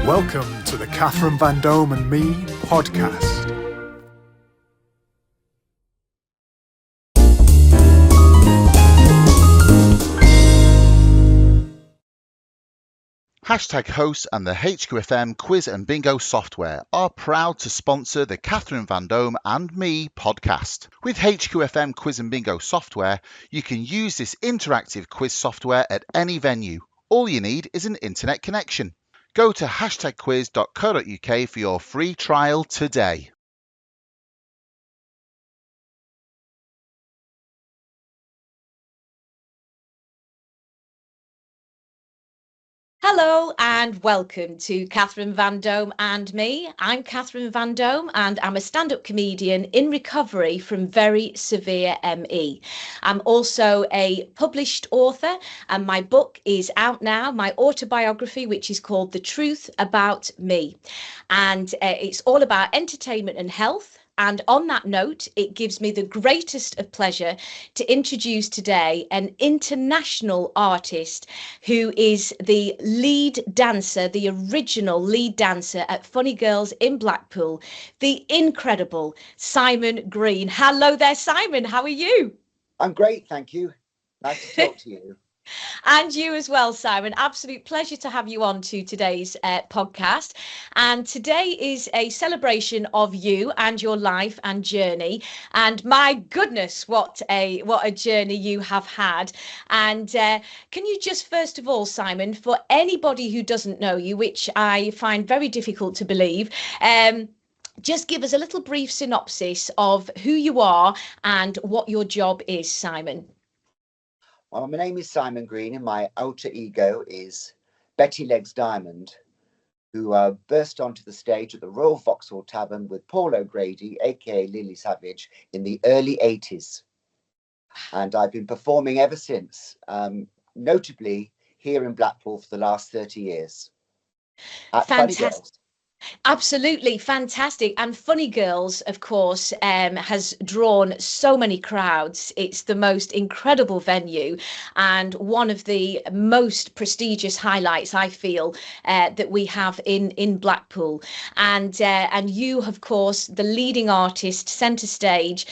Welcome to the Catherine Vandome and Me podcast. Hashtag hosts and the HQFM quiz and bingo software are proud to sponsor the Catherine Vandome and Me podcast. With HQFM quiz and bingo software, you can use this interactive quiz software at any venue. All you need is an internet connection. Go to hashtagquiz.co.uk for your free trial today. Hello and welcome to Catherine Vandome and Me. I'm Catherine Vandome and I'm a stand-up comedian in recovery from very severe ME. I'm also a published author and my book is out now, my autobiography, which is called The Truth About Me. And it's all about entertainment and health. And on that note, it gives me the greatest of pleasure to introduce today an international artist who is the lead dancer, the original lead dancer at Funny Girls in Blackpool, the incredible Simon Green. Hello there, Simon. How are you? I'm great, thank you. Nice to talk to you. And you as well, Simon. Absolute pleasure to have you on to today's podcast. And today is a celebration of you and your life and journey. And my goodness, what a journey you have had. And can you just first of all, Simon, for anybody who doesn't know you, which I find very difficult to believe, just give us a little brief synopsis of who you are and what your job is, Simon. Well, my name is Simon Green and my alter ego is Betty Legs Diamond, who burst onto the stage at the Royal Vauxhall Tavern with Paul O'Grady, aka Lily Savage, in the early 80s. And I've been performing ever since, notably here in Blackpool for the last 30 years. At Funny Girls. Absolutely fantastic. And Funny Girls, of course, has drawn so many crowds. It's the most incredible venue and one of the most prestigious highlights, I feel, that we have in Blackpool. And you, of course, the leading artist, centre stage.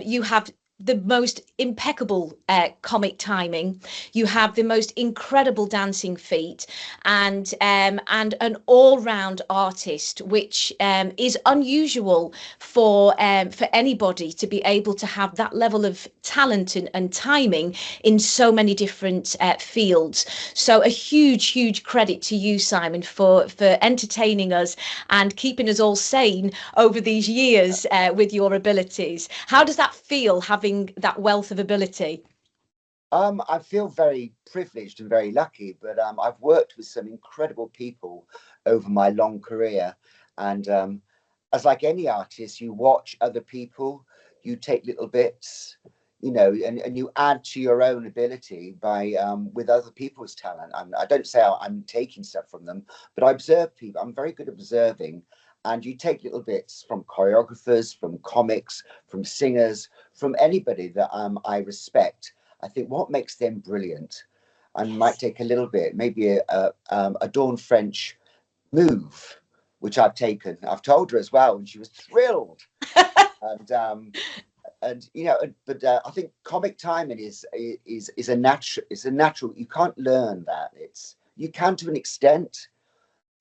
You have the most impeccable comic timing. You have the most incredible dancing feet, and an all-round artist, which is unusual for anybody to be able to have that level of talent and timing in so many different fields. So a huge credit to you, Simon, for entertaining us and keeping us all sane over these years with your abilities. How does that feel, having that wealth of ability? I feel very privileged and very lucky, but I've worked with some incredible people over my long career. And as like any artist, you watch other people, you take little bits, and you add to your own ability by with other people's talent. I don't say I'm taking stuff from them, but I observe people. I'm very good at observing. And you take little bits from choreographers, from comics, from singers, from anybody that I respect. I think what makes them brilliant, and might take a little bit, maybe a Dawn French move, which I've taken. I've told her as well, and she was thrilled. But I think comic timing is a natural. It's a natural. You can't learn that. You can to an extent.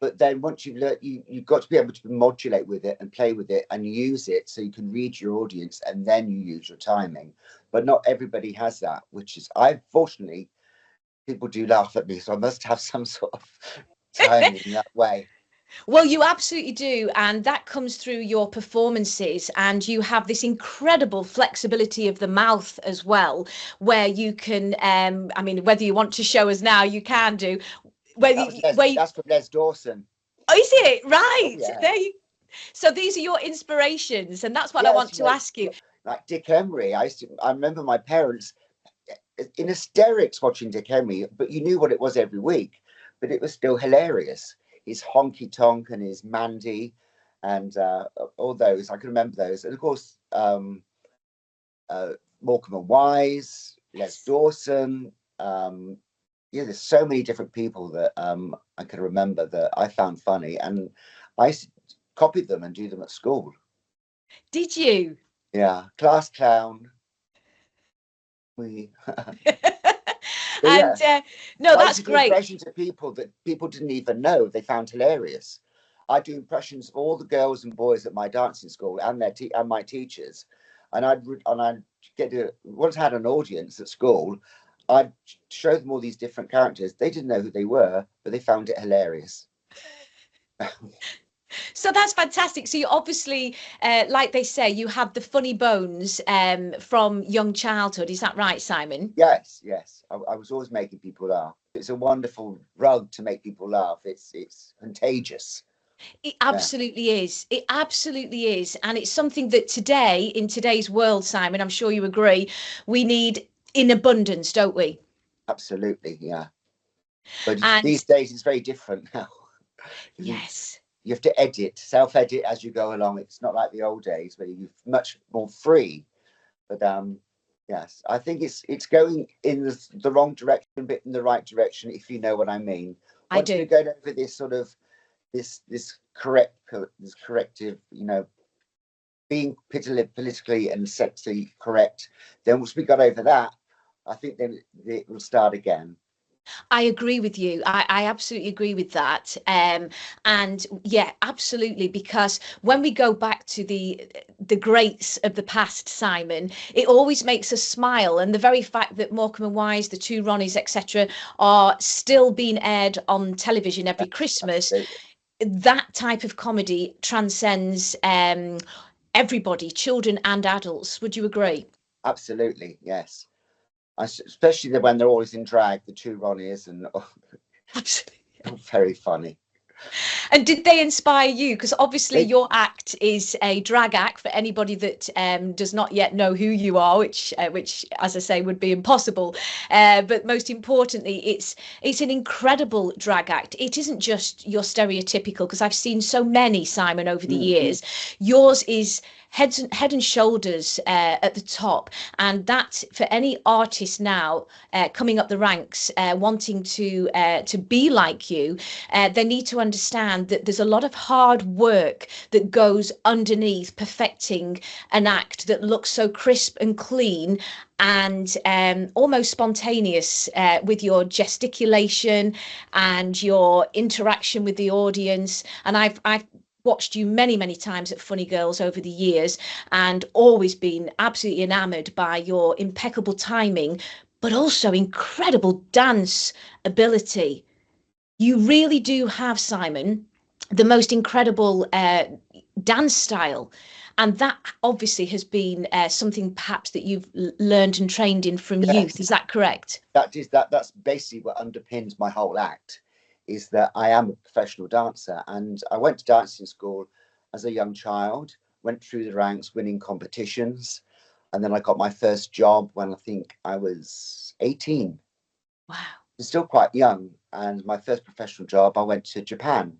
But then once you've learned, you've got to be able to modulate with it and play with it and use it so you can read your audience and then you use your timing. But not everybody has that, which is, fortunately, people do laugh at me. So I must have some sort of timing in that way. Well, you absolutely do. And that comes through your performances. And you have this incredible flexibility of the mouth as well, where you can, whether you want to show us now, you can do. That's from Les Dawson. Oh, is it? Right. Oh, yeah. There you. So these are your inspirations, and that's what I want to ask you. Like Dick Emery, I remember my parents in hysterics watching Dick Emery, but you knew what it was every week, but it was still hilarious. His honky tonk and his Mandy, and all those, I can remember those, and of course Morecambe and Wise, Les Dawson. yeah, there's so many different people that I can remember that I found funny, and I used to copy them and do them at school. Did you? Yeah, class clown. We, but yeah, And no, I used that's to do great. impressions of people that people didn't even know they found hilarious. I do impressions of all the girls and boys at my dancing school and and my teachers, and I'd get to once I had an audience at school, I'd show them all these different characters. They didn't know who they were, but they found it hilarious. So that's fantastic. So you obviously, like they say, you have the funny bones from young childhood. Is that right, Simon? Yes, yes. I was always making people laugh. It's a wonderful rug to make people laugh. It's contagious. It Yeah, absolutely is. It absolutely is. And it's something that today, in today's world, Simon, I'm sure you agree, we need in abundance, don't we? absolutely. Yeah. But And these days it's very different now. yes, You have to self-edit as you go along. It's not like the old days where you're much more free. But yes, I think it's going in the wrong direction, but in the right direction, if you know what I mean. I Once we're do. going over this sort of this corrective, being politically and sexually correct. Then once we got over that, I think then it will start again. I agree with you. I absolutely agree with that. And yeah, absolutely. Because when we go back to the greats of the past, Simon, it always makes us smile. And the very fact that Morecambe and Wise, the two Ronnies, etc., are still being aired on television every Christmas, Absolutely. that type of comedy transcends everybody, children and adults. Would you agree? Absolutely, yes. Especially when they're always in drag, the two Ronnies, and Absolutely. very funny. And did they inspire you? Because obviously They your act is a drag act for anybody that does not yet know who you are, which, as I say, would be impossible. But most importantly, it's an incredible drag act. It isn't just your stereotypical, because I've seen so many, Simon, over the years. Yours is head and shoulders at the top, and that for any artist now coming up the ranks wanting to be like you, they need to understand that there's a lot of hard work that goes underneath perfecting an act that looks so crisp and clean and almost spontaneous, with your gesticulation and your interaction with the audience. And I've watched you many times at Funny Girls over the years and always been absolutely enamored by your impeccable timing, but also incredible dance ability. You really do have, Simon, the most incredible dance style. And that obviously has been something perhaps that you've learned and trained in from youth. Yes, Is that correct? that's basically what underpins my whole act, is that I am a professional dancer, and I went to dancing school as a young child, went through the ranks, winning competitions, and then I got my first job when I think I was 18. Wow. Still quite young, and my first professional job, I went to Japan,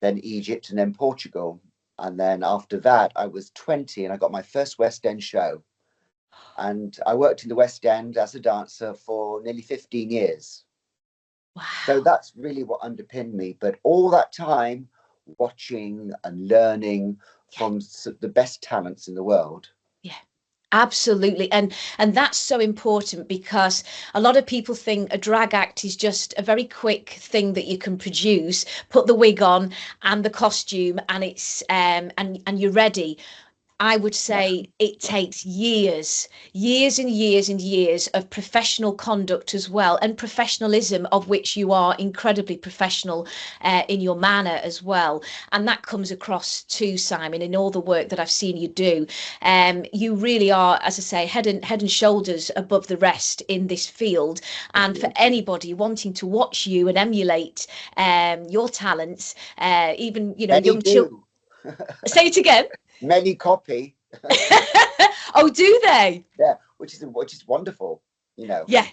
then Egypt, and then Portugal. And then after that, I was 20 and I got my first West End show. And I worked in the West End as a dancer for nearly 15 years. So Wow. that's really what underpinned me. But all that time watching and learning Yeah. from the best talents in the world. Yeah. Absolutely. And that's so important, because a lot of people think a drag act is just a very quick thing that you can produce, put the wig on and the costume, and it's and you're ready. I would Yeah. say it takes years and years and years of professional conduct as well, and professionalism, of which you are incredibly professional in your manner as well. And that comes across too, Simon, in all the work that I've seen you do. You really are, as I say, head and shoulders above the rest in this field. Thank And for you. anybody wanting to watch you and emulate your talents, even Many young children. do. Say it again. Many copy. Oh, do they? Yeah, which is wonderful. You know, Yeah,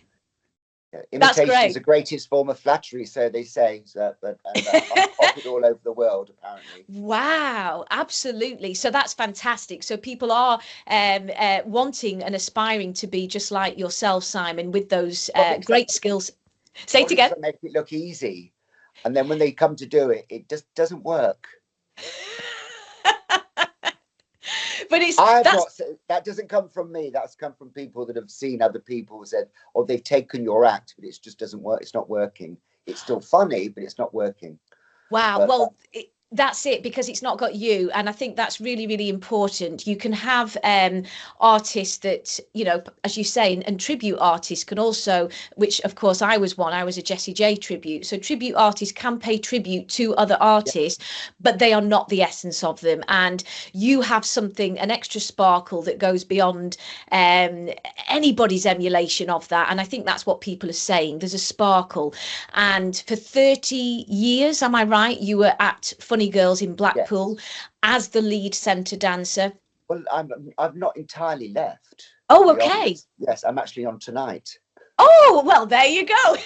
that's imitation is great. the greatest form of flattery, so they say. So, and I'm copied all over the world, apparently. Wow, absolutely. So that's fantastic. So people are wanting and aspiring to be just like yourself, Simon, with those Public great service. skills. Say it Politics again. make it look easy, and then when they come to do it, it just doesn't work. But it's I've that's not said that. Doesn't come from me. That's come from people that have seen other people who said, "Oh, they've taken your act, but it just doesn't work. It's not working. It's still funny, but it's not working." wow. But Well, that's it, because it's not got you. And I think that's really, really important. You can have artists that, you know, as you say, and tribute artists can also, which of course I was one, I was a Jessie J tribute. So tribute artists can pay tribute to other yeah, artists, but they are not the essence of them. And you have something, an extra sparkle that goes beyond um, anybody's emulation of that. And I think that's what people are saying. There's a sparkle. And for 30 years, am I right? You were at Funny Girls in Blackpool yes. as the lead centre dancer. Well, I've not entirely left, to Oh, be okay. honest. Yes, I'm actually on tonight. Oh, well, there you go.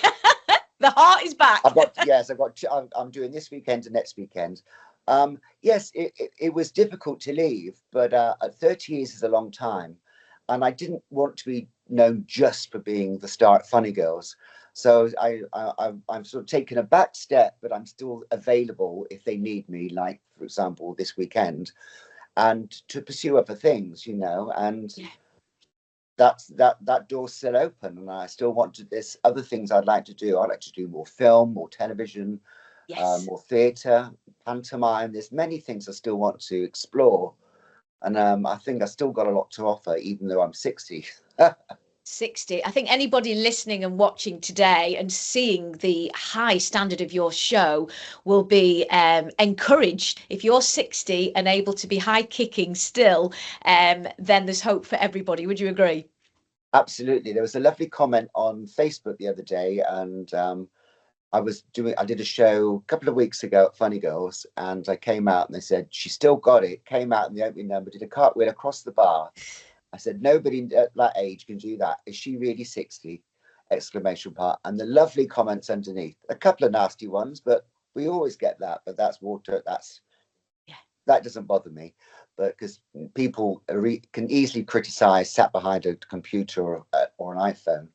The heart is back. I've got yes, I've got. I'm doing this weekend and next weekend. Yes, it was difficult to leave, but 30 years is a long time, and I didn't want to be known just for being the star at Funny Girls. So I'm sort of taking a back step, but I'm still available if they need me, like for example this weekend, and to pursue other things, and Yeah. that door's still open, and I still want to. There's other things I'd like to do. I'd like to do more film, more television, Yes. more theatre, pantomime. There's many things I still want to explore, and I think I still got a lot to offer, even though I'm 60. 60. I think anybody listening and watching today and seeing the high standard of your show will be encouraged. If you're 60 and able to be high kicking still, then there's hope for everybody. Would you agree? Absolutely. There was a lovely comment on Facebook the other day, and I did a show a couple of weeks ago at Funny Girls, and I came out and they said, she still got it. Came out in the opening number, did a cartwheel across the bar. I said, nobody at that age can do that. Is she really 60? Exclamation part. And the lovely comments underneath. A couple of nasty ones, but we always get that. But that's water. That doesn't bother me. But because people can easily criticize sat behind a computer or an iPhone.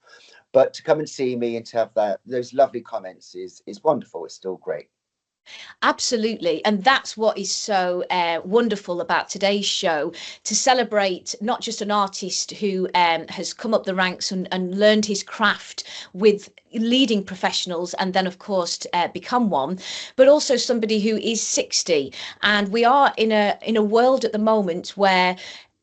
But to come and see me and to have those lovely comments is wonderful. It's still great. Absolutely. And that's what is so wonderful about today's show, to celebrate not just an artist who has come up the ranks and learned his craft with leading professionals and then, of course, become one, but also somebody who is 60. And we are in a world at the moment where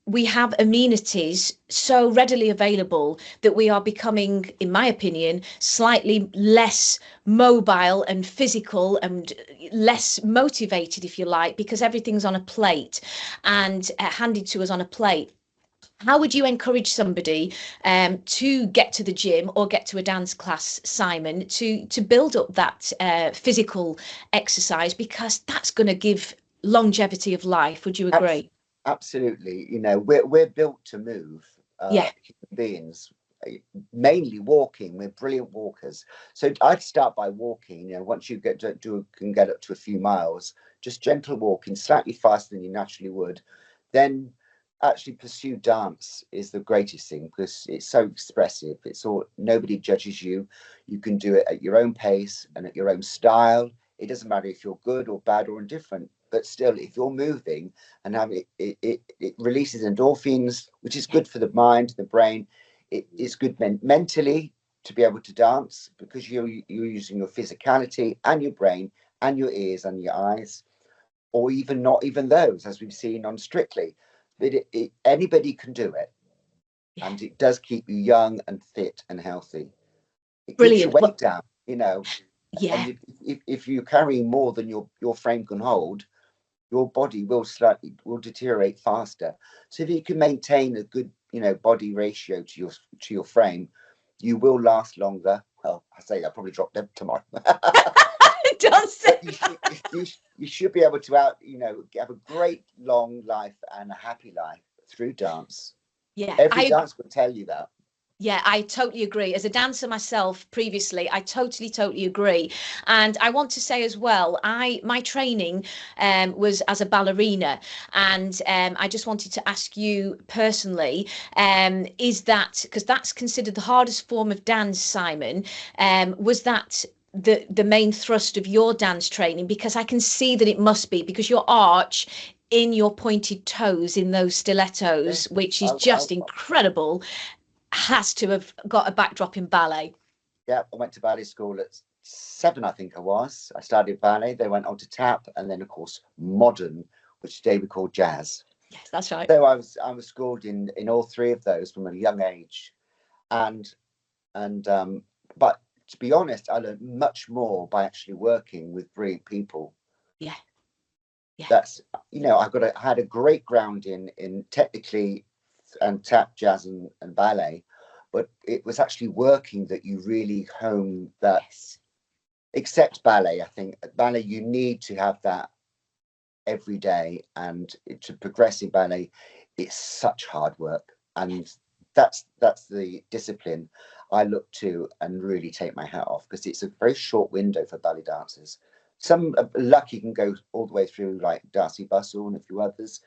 we have amenities so readily available that we are becoming, in my opinion, slightly less mobile and physical and less motivated, if you like, because everything's on a plate and handed to us on a plate. How would you encourage somebody to get to the gym or get to a dance class, Simon, to build up that physical exercise, because that's going to give longevity of life? Would you agree? Absolutely. We're built to move. Yeah. Human beings, mainly walking. We're brilliant walkers. So I'd start by walking. Once you can get up to a few miles, just gentle walking, slightly faster than you naturally would. Then actually pursue dance is the greatest thing, because it's so expressive. Nobody judges you. You can do it at your own pace and at your own style. It doesn't matter if you're good or bad or indifferent, but still, if you're moving and it releases endorphins, which is good for the mind, the brain. It is good mentally to be able to dance, because you're using your physicality and your brain and your ears and your eyes, or even not even those, as we've seen on Strictly. But anybody can do it, Yeah. and it does keep you young and fit and healthy. It keeps your Brilliant. weight Well, down, yeah. and if you're carrying more than your frame can hold, your body will deteriorate faster. So if you can maintain a good body ratio to your frame, you will last longer. Well, I say I'll probably drop dead tomorrow. It does. But you should be able to have a great long life and a happy life through dance. Yeah, Every dance will tell you that. Yeah, I totally agree. As a dancer myself previously, I totally agree. And I want to say as well, my training was as a ballerina, and I just wanted to ask you personally, is that, because that's considered the hardest form of dance, Simon, was that the main thrust of your dance training? Because I can see that it must be, because your arch in your pointed toes in those Yeah. stilettos, which is I, just incredible, has to have got a backdrop in ballet. yeah, I went to ballet school at 7, I think I was. I started ballet, they went on to tap, and then of course modern, which today we call jazz. Yes, that's right. So I was schooled in all three of those from a young age, and and but to be honest, I learned much more by actually working with brilliant people. Yeah, yeah, That's, I had a great ground in technically and tap, jazz, and ballet, but it was actually working that you really hone that. yes, Except ballet, I think ballet you need to have that every day, and to progress in ballet, it's such hard work, and that's the discipline I look to and really take my hat off, because it's a very short window for ballet dancers. Some are lucky can go all the way through, like Darcy Bustle and a few others,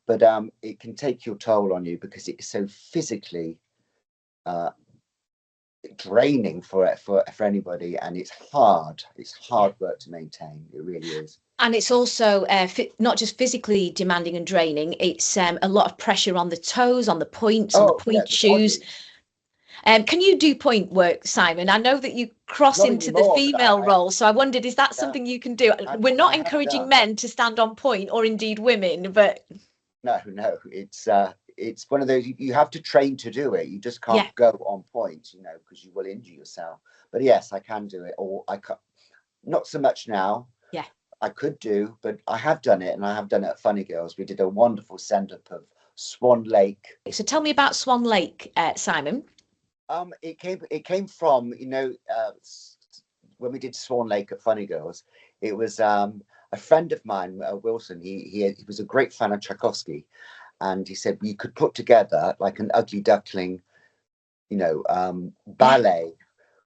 but it can take your toll on you because it's so physically uh, draining for anybody, and it's yeah. hard work to maintain, it really is. And it's also not just physically demanding and draining, it's a lot of pressure on the toes, on the points, on the Oh yeah, point the shoes. body. Can you do point work, Simon? I know that you cross Not into the anymore, but female role, so I wondered, is that yeah, something you can do? I, We're not I have encouraging done. men to stand on point, or indeed women, but No, it's one of those, you have to train to do it. You just yeah, can't go on point, because you will injure yourself. But yes, I can do it, or I can not so much now. yeah. I could do, but I have done it, and I have done it at Funny Girls. We did a wonderful send up of Swan Lake. So tell me about Swan Lake, Simon. It came from, when we did Swan Lake at Funny Girls. It was a friend of mine, Wilson. He was a great fan of Tchaikovsky, and he said we could put together like an ugly duckling, Yeah, ballet,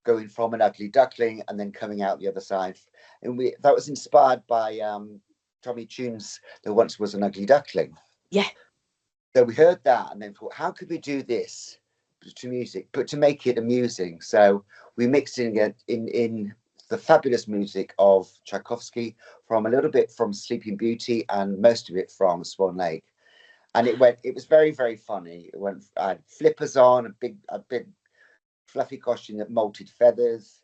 going from an ugly duckling and then coming out the other side. And that was inspired by Tommy Tune's There Once Was an Ugly Duckling. yeah. So we heard that and then thought, how could we do this to music, but to make it amusing? So we mixed in the fabulous music of Tchaikovsky, from a little bit from Sleeping Beauty, and most of it from Swan Lake. And it was very, very funny. I had flippers on, a big fluffy costume that molted feathers.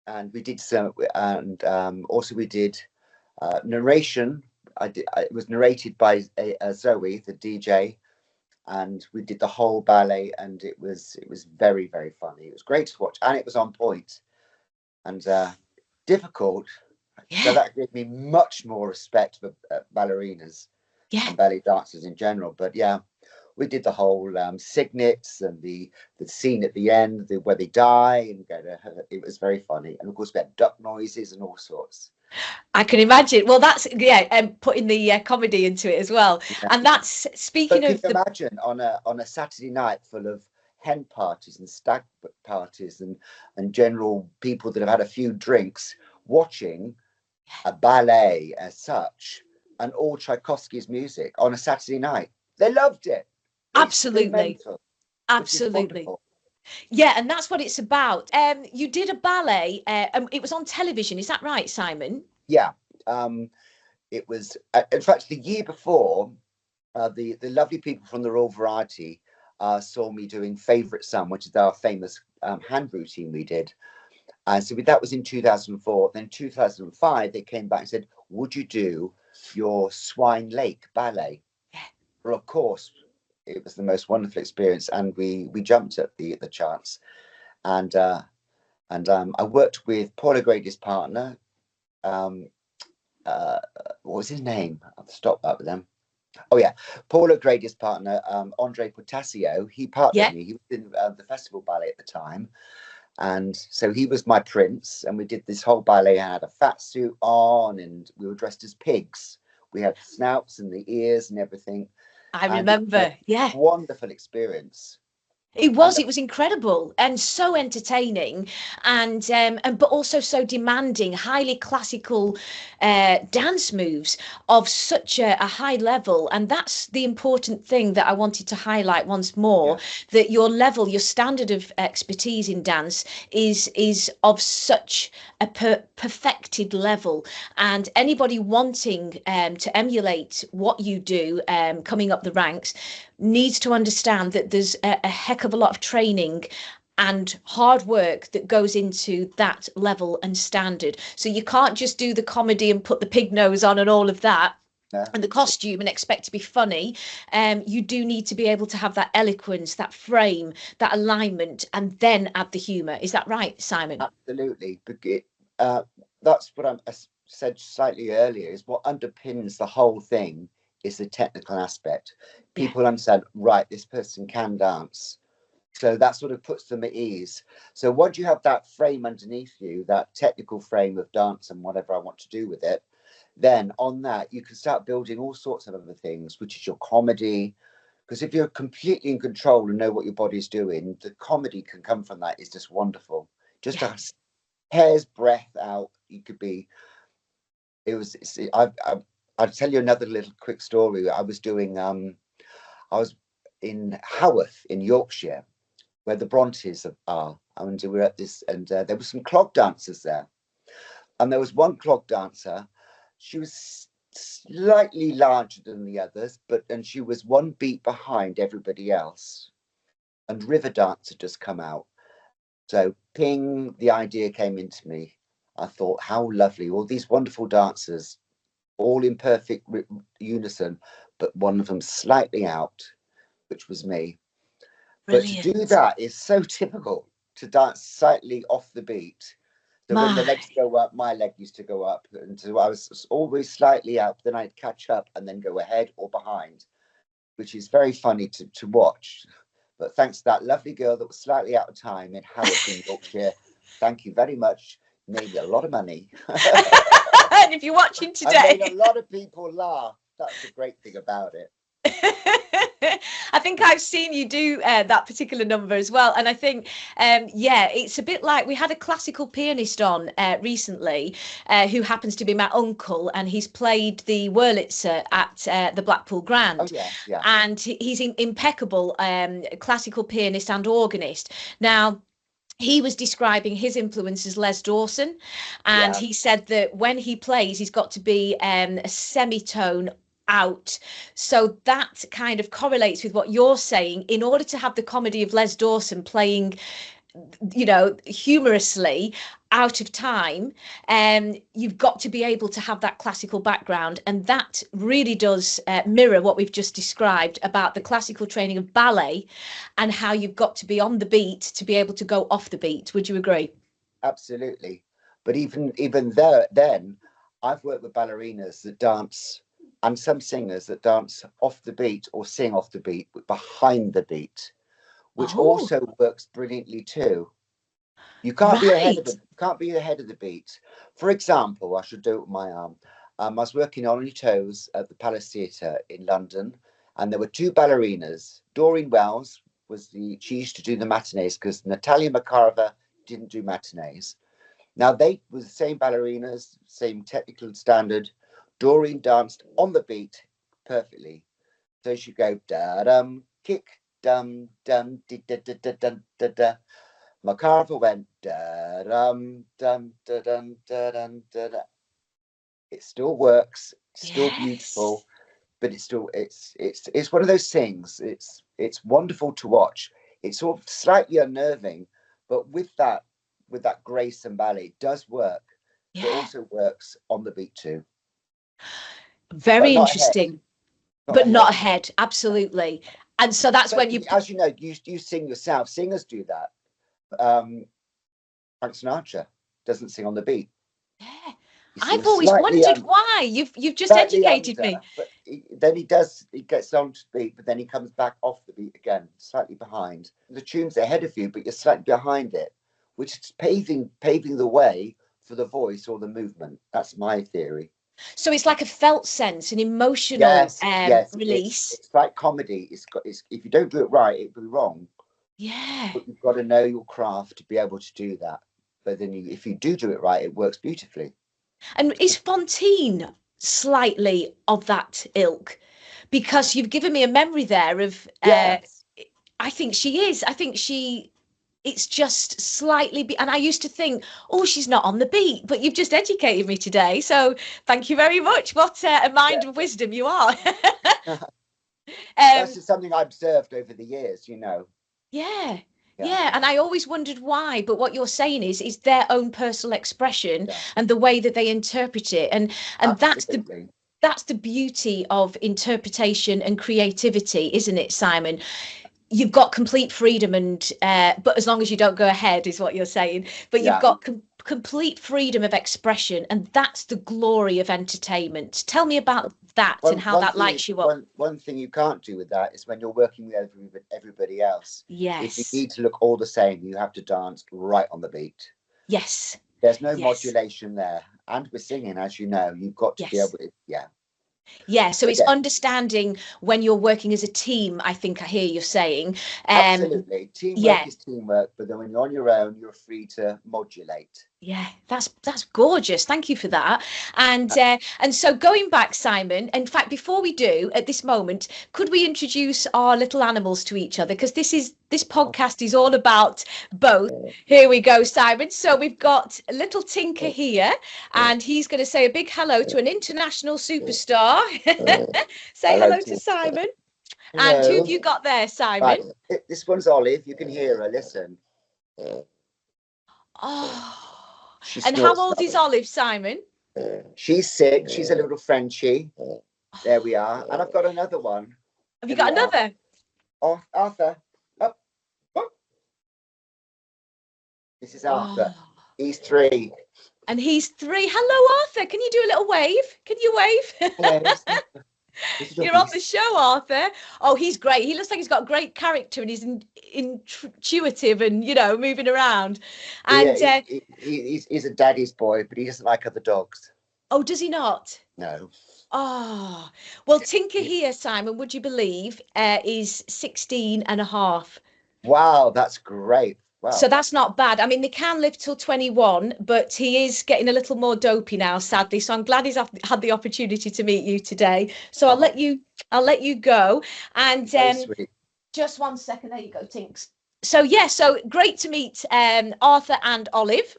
And we did some, and also we did narration. It was narrated by Zoe, the DJ, and we did the whole ballet, and it was very, very funny. It was great to watch, and it was on point and difficult. So Yeah, that gave me much more respect for ballerinas yeah. and ballet dancers in general. But yeah, we did the whole signets and the scene at the end, where they die and go to her. It was very funny, and of course we had duck noises and all sorts. I can imagine. Well, that's yeah, and putting the comedy into it as well. Yeah. And that's But speaking can of you the imagine on a Saturday night full of hen parties and stag parties and general people that have had a few drinks, watching a ballet as such, and all Tchaikovsky's music on a Saturday night? They loved it. They used to go absolutely, mental, which is absolutely. wonderful. Yeah, and that's what it's about. You did a ballet, it was on television. Is that right, Simon? Yeah. It was, in fact, the year before, the lovely people from the Royal Variety saw me doing Favourite Son, which is our famous hand routine we did. And so that was in 2004. Then 2005, they came back and said, would you do your Swine Lake ballet? Yeah. Well, of course, it was the most wonderful experience, and we jumped at the chance. And I worked with Paul O'Grady's partner. Um, what was his name? I'll stop that with them. Oh yeah, Paul O'Grady's partner, Andre Potasio. He partnered Yeah. me. He was in the festival ballet at the time, and so he was my prince. And we did this whole ballet. I had a fat suit on, and we were dressed as pigs. We had snouts and the ears and everything, I and it was remember. a Yeah. wonderful experience. It was incredible and so entertaining, and but also so demanding, highly classical dance moves of such a high level. And that's the important thing that I wanted to highlight once more, Yeah. that your level, your standard of expertise in dance is of such a perfected level. And anybody wanting to emulate what you do, coming up the ranks, needs to understand that there's a heck of a lot of training and hard work that goes into that level and standard. So you can't just do the comedy and put the pig nose on and all of that, Yeah. and the costume, and expect to be funny. You do need to be able to have that eloquence, that frame, that alignment, and then add the humour. Is that right, Simon? Absolutely. Uh, that's what I said slightly earlier, is what underpins the whole thing is the technical aspect. Yeah. People understand, right, this person can dance. So that sort of puts them at ease. So once you have that frame underneath you, that technical frame of dance and whatever I want to do with it, then on that, you can start building all sorts of other things, which is your comedy. Because if you're completely in control and know what your body's doing, the comedy can come from that. Is just wonderful. Just Yeah. a hair's breadth out. You could be. I'll tell you another little quick story. I was doing. I was in Haworth in Yorkshire, where the Brontes are, and we were at this, and there were some clog dancers there, and there was one clog dancer. She was slightly larger than the others, and she was one beat behind everybody else. And River Dance had just come out, so ping, the idea came into me. I thought, how lovely, all these wonderful dancers, all in perfect unison, but one of them slightly out, which was me. But to Brilliant. do that is so typical, to dance slightly off the beat. So when the My. legs go up, my leg used to go up. And so I was always slightly out, then I'd catch up and then go ahead or behind, which is very funny to watch. But thanks to that lovely girl that was slightly out of time in Haworth in Yorkshire, thank you very much. Made me a lot of money. And if you're watching I made a today, lot of people laugh. That's the great thing about it. I think I've seen you do that particular number as well. And I think, yeah, it's a bit like, we had a classical pianist on recently who happens to be my uncle, and he's played the Wurlitzer at the Blackpool Grand. Oh, yeah, yeah. And he's impeccable classical pianist and organist. Now, he was describing his influence as Les Dawson, and Yeah. he said that when he plays, he's got to be a semitone out. So that kind of correlates with what you're saying. In order to have the comedy of Les Dawson playing, humorously out of time, you've got to be able to have that classical background, and that really does mirror what we've just described about the classical training of ballet, and how you've got to be on the beat to be able to go off the beat. Would you agree? Absolutely. But even there, then I've worked with ballerinas that dance, and some singers that dance off the beat or sing off the beat but behind the beat, which also works brilliantly too. You can't be ahead of Right. can't be ahead of the beat. For example, I should do it with my arm. I was working on your toes at the Palace Theatre in London, and there were two ballerinas. Doreen Wells she used to do the matinees because Natalia Makarova didn't do matinees. Now they were the same ballerinas, same technical standard. Doreen danced on the beat perfectly. So she'd go da dum kick dum dum di da da da da da da. Makarova went da dum dum da dum da dum da da. It still works, still beautiful, but it's one of those things. It's wonderful to watch. It's sort of slightly unnerving, but with that grace and ballet, it does work. It also works on the beat too. Very But not ahead. interesting. Not But ahead. not ahead, absolutely. And so that's But when you, as you know, you sing yourself. Singers do that. Frank Sinatra doesn't sing on the beat. yeah, He I've sings always slightly wondered why. You've just slightly educated under, me. but then he gets on to the beat, but then he comes back off the beat again, slightly behind. The tune's ahead of you, but you're slightly behind it, which is paving the way for the voice or the movement. That's my theory. So it's like a felt sense, an emotional Yes, release. it's like comedy. It's if you don't do it right, it'll be wrong. Yeah. But you've got to know your craft to be able to do that. But then if you do it right, it works beautifully. And is Fontaine slightly of that ilk? Because you've given me a memory there of, Yes. I think she is. I think it's just slightly, and I used to think, oh, she's not on the beat, but you've just educated me today. So thank you very much. What a mind of wisdom you are. That's um, just something I observed over the years, you know. yeah. Yeah. Yeah, and I always wondered why, but what you're saying is their own personal expression Yeah. and the way that they interpret it. And Absolutely. that's the beauty of interpretation and creativity, isn't it, Simon? You've got complete freedom, and but as long as you don't go ahead, is what you're saying. But you've Yeah. got complete freedom of expression, and that's the glory of entertainment. Tell me about that and how One that thing lights you up. one thing you can't do with that is when you're working with everybody else. If you Yes, need to look all the same, you have to dance right on the beat. yes, There's no yes, modulation there. And we're singing, as you know, you've got to be yes. able to, yeah. Yeah, so But it's yeah, understanding when you're working as a team, I think I hear you saying. absolutely. Teamwork Yeah, is teamwork, but then when you're on your own, you're free to modulate. yeah, that's gorgeous. Thank you for that. And so going back, Simon. In fact, before we do, at this moment, could we introduce our little animals to each other? Because this podcast is all about both. Here we go, Simon. So we've got little Tinker here, and he's going to say a big hello to an international superstar. Say Hello, hello to team. Simon. And who have Hello. you got there, Simon? Right, this one's Olive. You can hear her. Listen. Oh, She and how snorts. old is Olive, Simon? She's 6. She's a little Frenchie. There we are. And I've got another one. Have you Here we got are. another? Oh, Arthur. Up, up. This is Arthur. Oh, He's 3. and he's 3. Hello, Arthur. Can you do a little wave? Can you wave? Hello. This is You're on Doggies. the show, Arthur. Oh, he's great. He looks like he's got great character and he's intuitive and, moving around. Yeah, And, he's a daddy's boy, but he doesn't like other dogs. oh, does he not? No. Oh, well, Tinker here, Simon, would you believe, is 16 and a half. Wow, that's great. So Wow. that's not bad. I mean, they can live till 21, but he is getting a little more dopey now, sadly. So I'm glad he's had the opportunity to meet you today. So Oh, I'll let you go. And so sweet. just one second. There you go, Tinks. So yeah, so great to meet Arthur and Olive.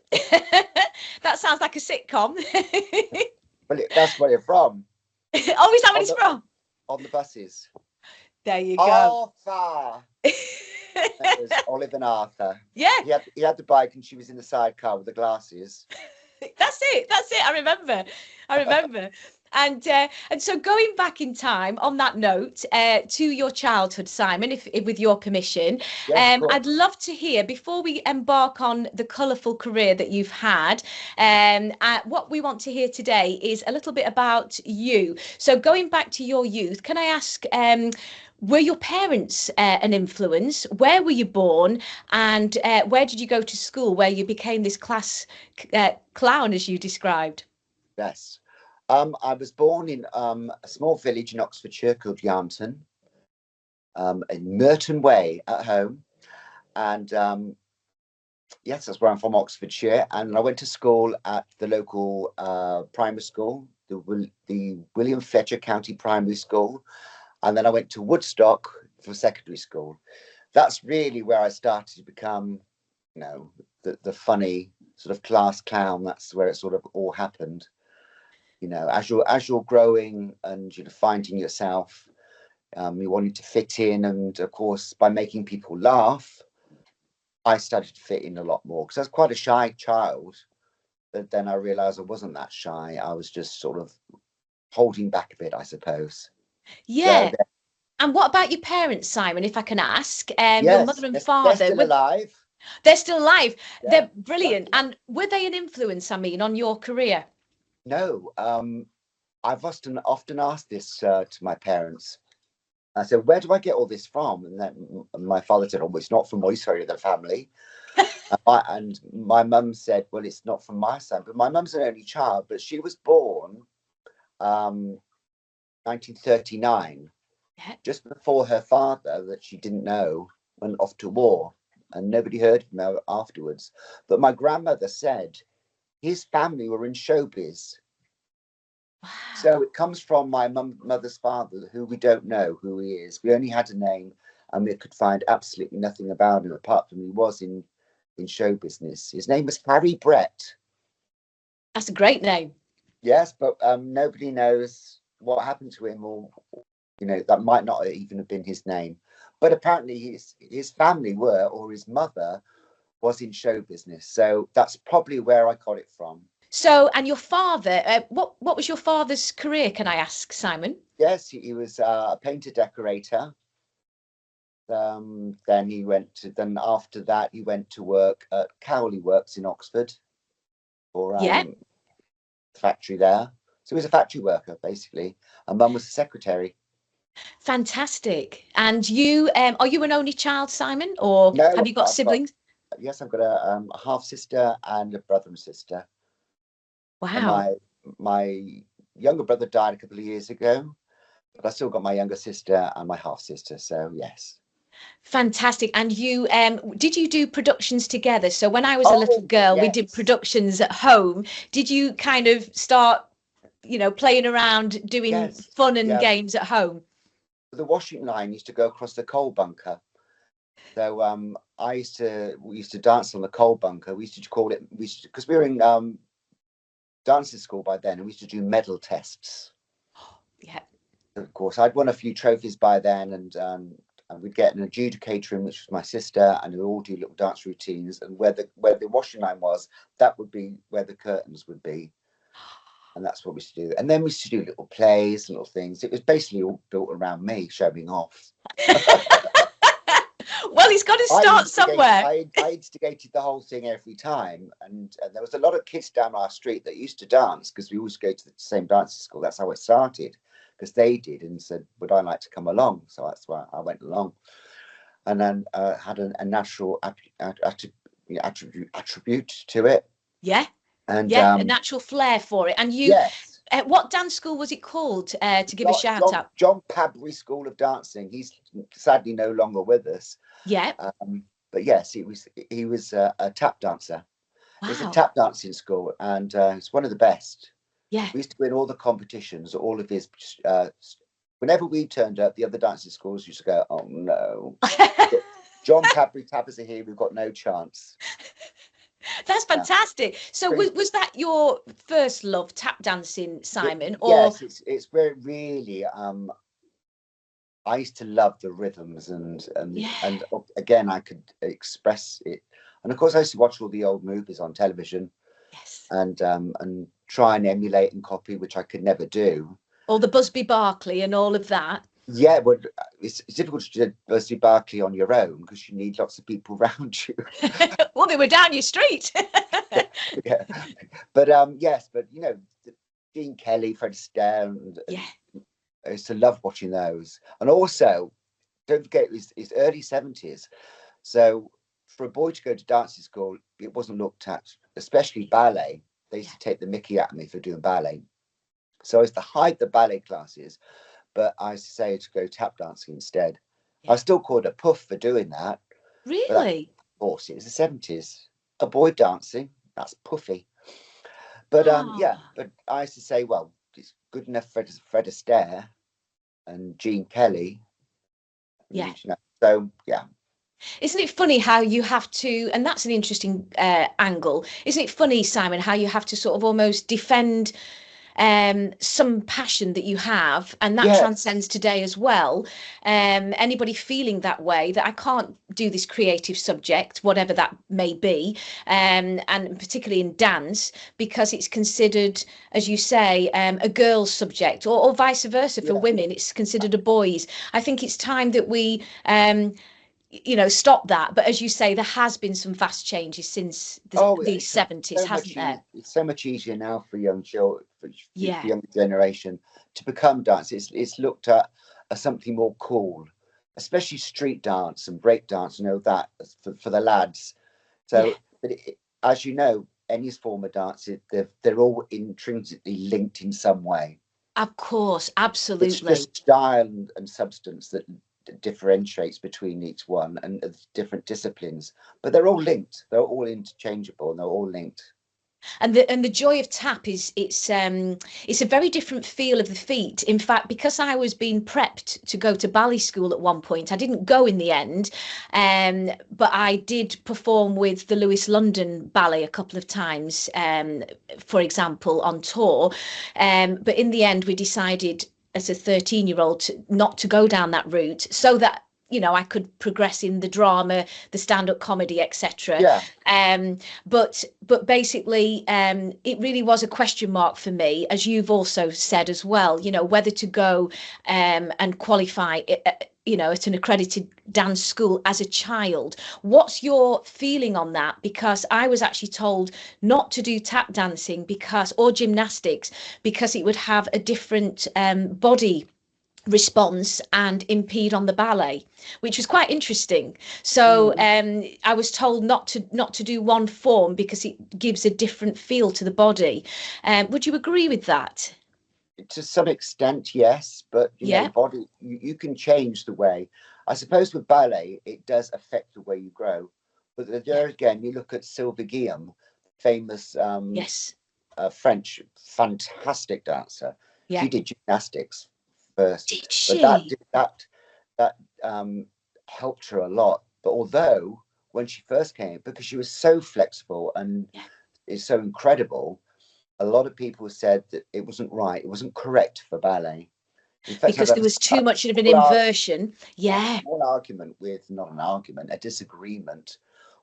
That sounds like a sitcom. Well, that's where you're from. Oh, is that what On it's the from? on the buses. There you go. Arthur. That was Olive and Arthur. Yeah, He had the bike and she was in the sidecar with the glasses. that's it. That's it. I remember. And so going back in time on that note to your childhood, Simon, if with your permission, Yes, of course. I'd love to hear before we embark on the colourful career that you've had. What we want to hear today is a little bit about you. So going back to your youth, can I ask? Were your parents an influence? Where were you born? And where did you go to school where you became this class clown, as you described? Yes. I was born in a small village in Oxfordshire called Yarnton, in Merton Way at home. And yes, that's where I'm from, Oxfordshire. And I went to school at the local primary school, the William Fletcher County Primary School. And then I went to Woodstock for secondary school. That's really where I started to become, the funny sort of class clown. That's where it sort of all happened. As you're growing and finding yourself, you wanted to fit in, and of course, by making people laugh, I started to fit in a lot more because I was quite a shy child. But then I realised I wasn't that shy. I was just sort of holding back a bit, I suppose. So Yeah. And what about your parents, Simon, if I can ask? Your yes, mother and they're father, still alive. they're still alive. Yeah, They're brilliant. lucky. And were they an influence, I mean, on your career? No, I've often asked this to my parents. I said, "Where do I get all this from?" And then my father said, "Oh, it's not from my side of the family." And my mum said, "Well, it's not from my side." But my mum's an only child, but she was born 1939, Yeah. just before her father, that she didn't know, went off to war, and nobody heard of him afterwards. But my grandmother said his family were in showbiz. Wow. So it comes from my mother's father, who we don't know who he is. We only had a name, and we could find absolutely nothing about him apart from he was in show business. His name was Harry Brett. That's a great name. Yes, but nobody knows what happened to him, or that might not even have been his name. But apparently his family were, or his mother was in show business. So that's probably where I got it from. So, and your father, what was your father's career, can I ask, Simon? Yes, he was a painter decorator. Then after that he went to work at Cowley Works in Oxford, or factory there. So he was a factory worker basically, and Mum was a secretary. Fantastic. And you, are you an only child, Simon, or No, have you got siblings? I've got a half sister and a brother and sister. Wow. And my younger brother died a couple of years ago, but I still got my younger sister and my half sister. So yes. Fantastic. And you, did you do productions together? So when I was a little girl, we did productions at home. Did you kind of start, playing around, doing fun and games at home? The washing line used to go across the coal bunker. So we used to dance on the coal bunker. We used to call it, because we were in dancing school by then, and we used to do medal tests. Yeah. Of course, I'd won a few trophies by then, and we'd get an adjudicator in, which was my sister, and we'd all do little dance routines. And where the washing line was, that would be where the curtains would be. And that's what we used to do. And then we used to do little plays, little things. It was basically all built around me showing off. Well, he's got to start somewhere. I instigated the whole thing every time. And there was a lot of kids down our street that used to dance, because we always go to the same dancing school. That's how it started, because they did, and said, would I like to come along? So that's why I went along. And then had a natural attribute to it. Yeah. And a natural flair for it. And you, yes. What dance school was it called, to give a shout out? John Padbury School of Dancing. He's sadly no longer with us. Yeah. But yes, he was a tap dancer. Wow. It's a tap dancing school, and it's one of the best. Yeah. We used to win all the competitions, all of his. Whenever we turned up, the other dancing schools used to go, "Oh no, John Padbury tappers are here. We've got no chance." That's fantastic. Yeah. So was that your first love, tap dancing, Simon? Yes, it's very really. I used to love the rhythms, and again, I could express it. And of course, I used to watch all the old movies on television. Yes. And try and emulate and copy, which I could never do. All the Busby Berkeley and all of that. Yeah, but it's difficult to do Busby Berkeley on your own, because you need lots of people around you. Well, they were down your street. Yeah. But yes, but Gene Kelly, Fred Astaire, and I used to love watching those. And also, don't forget, it's early 70s. So for a boy to go to dancing school, it wasn't looked at, especially ballet. They used to take the mickey out of me for doing ballet. So I used to hide the ballet classes, but I used to say to go tap dancing instead. I was still called a puff for doing that. Really? Of course, it was the 70s. A boy dancing, that's puffy. But but I used to say, well, it's good enough for Fred Astaire and Gene Kelly. Yeah. So yeah. Isn't it funny how you have to, and that's an interesting angle, isn't it funny, Simon, how you have to sort of almost defend some passion that you have, and that transcends today as well. Anybody feeling that way, that I can't do this creative subject, whatever that may be, and particularly in dance, because it's considered, as you say, a girl's subject, or vice versa for women, it's considered a boy's. I think it's time that we stop that. But as you say, there has been some vast changes since the 70s, hasn't there? It's so much easier now for young children, for the younger generation, to become dance. It's looked at as something more cool, especially street dance and break dance, that for the lads. So, but as you know, any form of dance, they're all intrinsically linked in some way. Of course, absolutely. It's just style and substance that differentiates between each one and different disciplines, but they're all linked. They're all interchangeable and they're all linked. And the joy of tap is it's a very different feel of the feet. In fact, because I was being prepped to go to ballet school at one point, I didn't go in the end, but I did perform with the Lewis London Ballet a couple of times, for example, on tour. But in the end, we decided as a 13-year-old not to go down that route, so that I could progress in the drama, the stand-up comedy, etc. Yeah. But basically, it really was a question mark for me, as you've also said as well. Whether to go and qualify, at an accredited dance school as a child. What's your feeling on that? Because I was actually told not to do tap dancing or gymnastics because it would have a different body response and impede on the ballet, which was quite interesting. So I was told not to do one form because it gives a different feel to the body. Would you agree with that? To some extent, yes, but Yeah. body, you can change the way. I suppose with ballet, it does affect the way you grow. But there again, you look at Sylvie Guillaume, famous Yes. French fantastic dancer. Yeah. She did gymnastics first, Did but she? that helped her a lot. But although when she first came, because she was so flexible and is so incredible, a lot of people said that it wasn't right, it wasn't correct for ballet. In fact, Because there was too much of an inversion. Yeah. One argument with, not an argument, a disagreement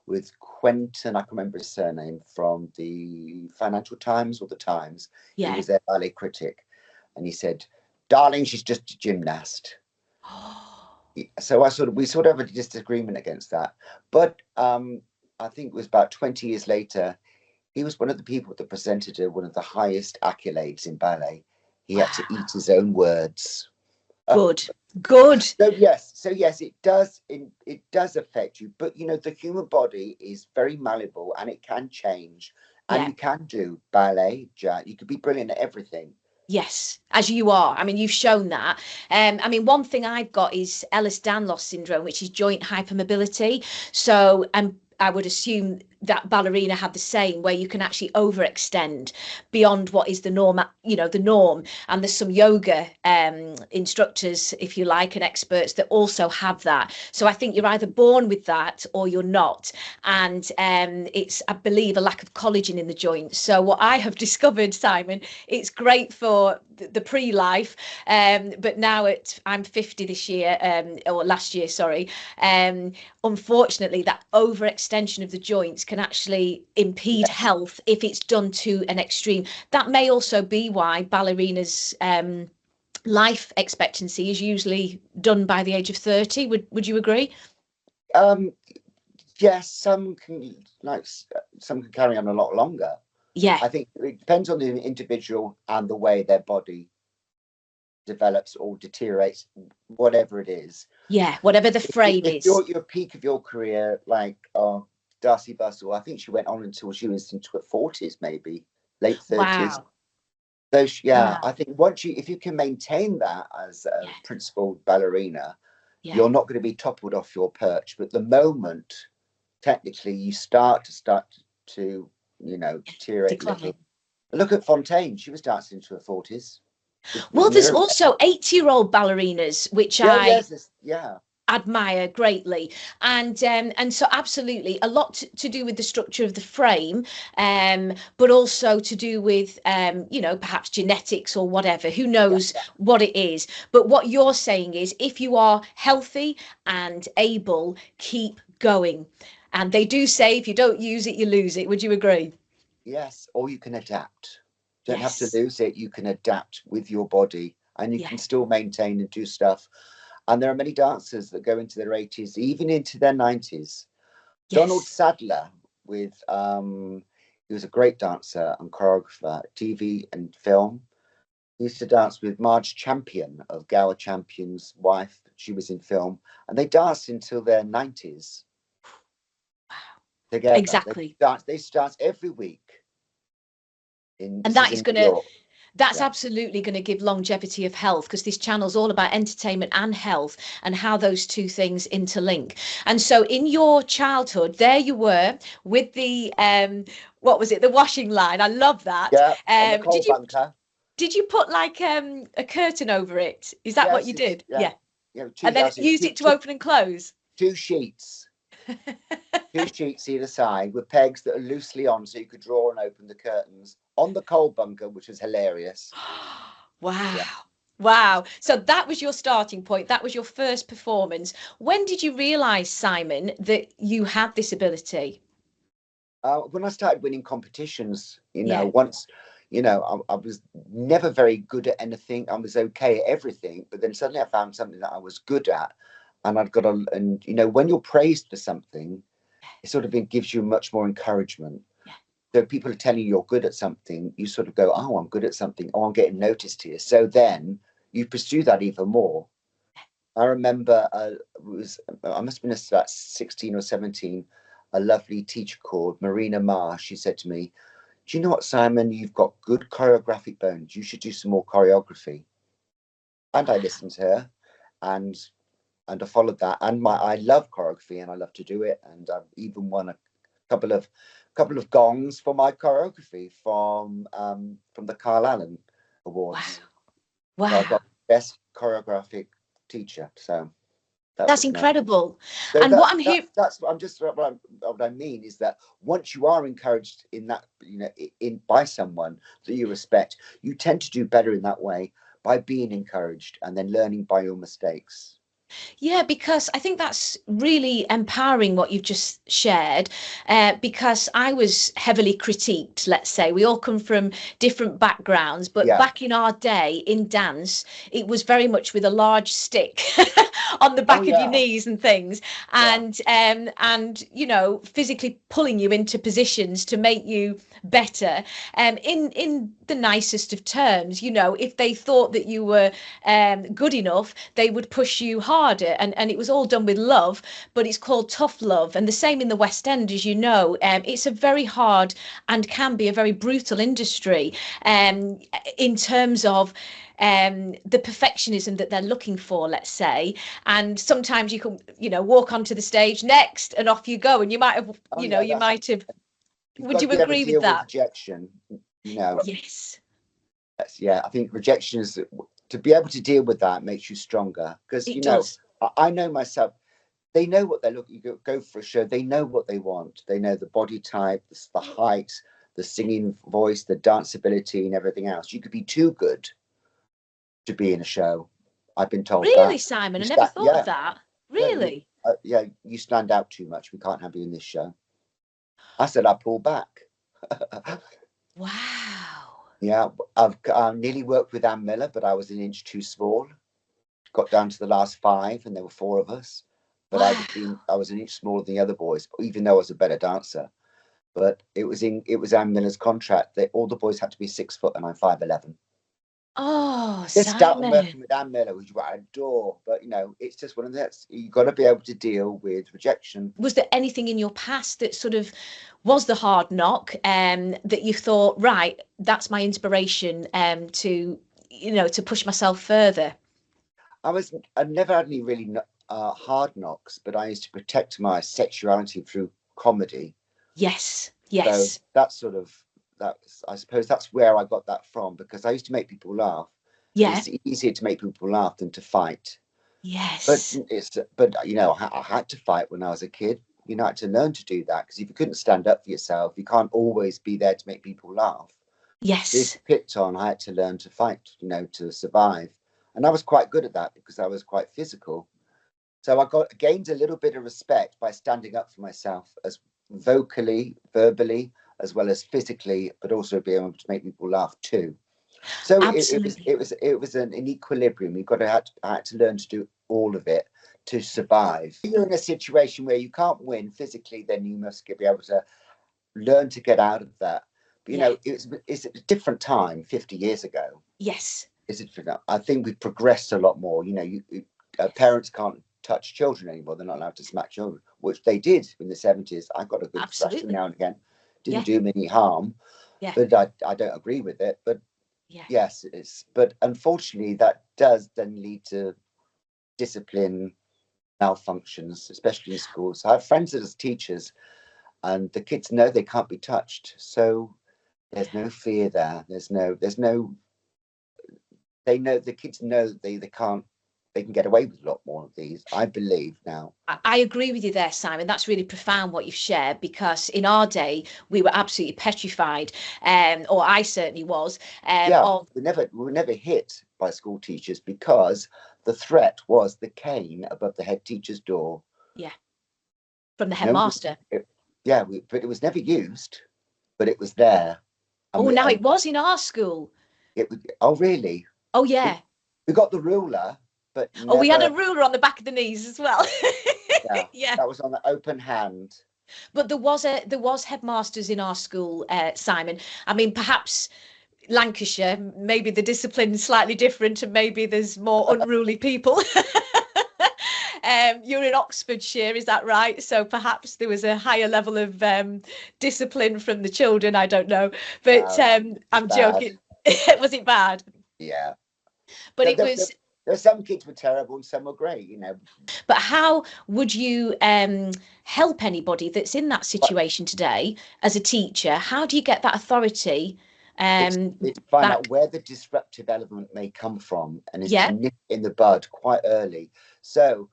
with Quentin, I can remember his surname, from the Financial Times or the Times. Yeah. He was their ballet critic. And he said, darling, she's just a gymnast. So we sort of have a disagreement against that. But I think it was about 20 years later, he was one of the people that presented one of the highest accolades in ballet. He had to eat his own words. Good. So yes, it does affect you. But the human body is very malleable and it can change. And you can do ballet, jazz. You could be brilliant at everything. Yes, as you are. I mean, you've shown that. One thing I've got is Ehlers-Danlos syndrome, which is joint hypermobility. So, I would assume that ballerina had the same, where you can actually overextend beyond what is the norm, the norm. And there's some yoga instructors, if you like, and experts that also have that. So I think you're either born with that or you're not. And it's, I believe, a lack of collagen in the joints. So what I have discovered, Simon, it's great for the pre-life, but now I'm 50 this year, or last year, sorry. Unfortunately, that overextension of the joints can actually impede health if it's done to an extreme. That may also be why ballerinas' life expectancy is usually done by the age of 30. Would you agree? Yes, some can carry on a lot longer. Yeah. I think it depends on the individual and the way their body develops or deteriorates, whatever it is. Yeah, whatever the frame is. If your peak of your career, like Darcy Bustle, I think she went on until she was into her 40s, maybe late 30s. Wow. So I think if you can maintain that as a principal ballerina, you're not going to be toppled off your perch. But the moment, technically, you start to deteriorate a little. Look at Fontaine; she was dancing into her 40s. Well, there's also 80-year-old ballerinas, which I admire greatly, and so absolutely a lot to do with the structure of the frame, but also to do with perhaps genetics or whatever. Who knows what it is? But what you're saying is, if you are healthy and able, keep going. And they do say if you don't use it, you lose it. Would you agree? Yes, or you can adapt. You don't have to lose it. You can adapt with your body, and you can still maintain and do stuff. And there are many dancers that go into their 80s, even into their 90s. Donald Sadler, he was a great dancer and choreographer, TV and film. He used to dance with Marge Champion of Gower Champion's wife. She was in film, and they danced until their 90s. Wow. Together. Exactly. They dance every week. And that is going to That's Yeah. absolutely going to give longevity of health, because this channel's all about entertainment and health and how those two things interlink. And so in your childhood, there you were with the what was it, the washing line? I love that. Yeah, on the coal Did you bunker. put like a curtain over it? Is that what Yes, you did? yeah. Yeah. Yeah, And then used it to open and close. two sheets. Two sheets either side with pegs that are loosely on so you could draw and open the curtains on the coal bunker, which was hilarious. Wow. Yeah. Wow. So that was your starting point. That was your first performance. When did you realize, Simon, that you had this ability? When I started winning competitions, Yeah. once, I was never very good at anything. I was okay at everything, but then suddenly I found something that I was good at, and when you're praised for something, it sort of gives you much more encouragement. Yeah. So people are telling you you're good at something, you sort of go, oh, I'm good at something. Oh, I'm getting noticed here. So then you pursue that even more. I remember I must have been about 16 or 17, a lovely teacher called Marina Marr. She said to me, do you know what, Simon, you've got good choreographic bones. You should do some more choreography. And I listened to her, and I followed that. And I love choreography and I love to do it. And I've even won a couple of gongs for my choreography from the Carl Allen Awards. Wow. So I Wow. got best choreographic teacher. So that That's was nice. incredible. So And what I'm hearing, that's what I mean is that once you are encouraged in that, in by someone that you respect, you tend to do better in that way by being encouraged and then learning by your mistakes. yeah, because I think that's really empowering what you've just shared, because I was heavily critiqued, let's say. We all come from different backgrounds, but Yeah. back in our day in dance, it was very much with a large stick on the back of your knees and things, and physically pulling you into positions to make you better. In the nicest of terms, if they thought that you were good enough, they would push you harder, and it was all done with love, but it's called tough love. And the same in the West End, as you know. It's a very hard and can be a very brutal industry, in terms of the perfectionism that they're looking for, let's say. And sometimes you can walk onto the stage next and off you go, and you might have You've would got to you be able to agree with deal with that? rejection. Yes. I think rejection is, to be able to deal with that makes you stronger, because It does. I know myself. They know what they're looking. You go for a show, they know what they want. They know the body type, the height, the singing voice, the danceability, and everything else. You could be too good to be in a show. I've been told Really, that. Simon? I never thought of that. Really? You stand out too much. We can't have you in this show. I said I pull back. Wow. Yeah, I've nearly worked with Ann Miller, but I was an inch too small. Got down to the last 5, and there were 4 of us. But Wow. I was an inch smaller than the other boys, even though I was a better dancer. But it was Ann Miller's contract that all the boys had to be 6 foot, and I'm 5'11". Oh, Just out and Simon. working with Ann Miller, which I adore. But it's just one of those. You've got to be able to deal with rejection. Was there anything in your past that sort of was the hard knock, that you thought, right, that's my inspiration, to push myself further? I never had any really hard knocks, but I used to protect my sexuality through comedy. Yes. So Yes. I suppose that's where I got that from, because I used to make people laugh. Yeah. It's easier to make people laugh than to fight. But Yes. I had to fight when I was a kid. I had to learn to do that, because if you couldn't stand up for yourself, you can't always be there to make people laugh. So if Yes. you picked on, I had to learn to fight, to survive. And I was quite good at that because I was quite physical. So I gained a little bit of respect by standing up for myself, as vocally, verbally, as well as physically, but also being able to make people laugh too. So Absolutely. it was an equilibrium. I had to learn to do all of it to survive. If you're in a situation where you can't win physically, then you must be able to learn to get out of that. But it's a different time 50 years ago. Yes. I think we've progressed a lot more. Parents can't touch children anymore. They're not allowed to smack children, which they did in the 70s. I got a good thrashing Absolutely. now and again. Yeah. Didn't do me any harm, Yeah. but I don't agree with it. But Yeah. Yes, but unfortunately that does then lead to discipline malfunctions, especially in schools. I have friends that are teachers, and the kids know they can't be touched, so there's no fear there. There's no. They know, the kids know that they can't. They can get away with a lot more of these, I believe now. I agree with you there, Simon. That's really profound what you've shared, because in our day we were absolutely petrified, or I certainly was. Yeah, Of we were never hit by school teachers because the threat was the cane above the head teacher's door. yeah, from the No, headmaster. yeah, but it was never used, but it was there, and Oh, we now and it was in our school. it. Oh, really? Oh We, yeah. we got the ruler, but Oh, we had never. a ruler on the back of the knees as well. Yeah, Yeah. that was on the open hand. But there was headmasters in our school, Simon. I mean, perhaps Lancashire, maybe the discipline's slightly different, and maybe there's more unruly people. You're in Oxfordshire, is that right? So perhaps there was a higher level of discipline from the children. I don't know, but I'm Bad. joking. Was it bad? Yeah. But it There, was. some kids were terrible and some were great, But how would you help anybody that's in that But situation today as a teacher? How do you get that authority it's to find out back? where the disruptive element may come from, and is to Yeah, nip it in the bud quite early. So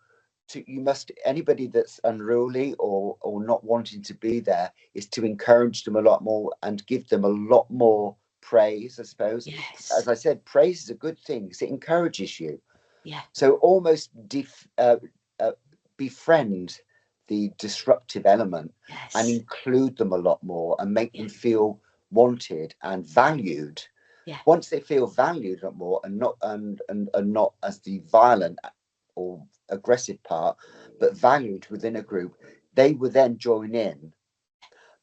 you must, anybody that's unruly or not wanting to be there, is to encourage them a lot more and give them a lot more praise, I suppose. yes, As I said, praise is a good thing because it encourages you. yeah, So almost befriend the disruptive element and yes, include them a lot more and make yeah, them feel wanted and valued. yeah, Once they feel valued a lot more, and not as the violent or aggressive part, but valued within a group, they will then join in.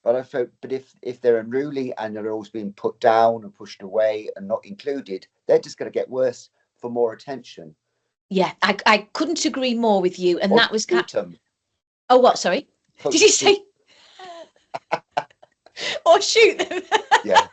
But I felt, but if they're unruly and they're always being put down and pushed away and not included, they're just going to get worse for more attention. yeah. I couldn't agree more with you. And Or that was shoot them. oh, what? Sorry, did you Shoot. say? Or shoot them? Yeah.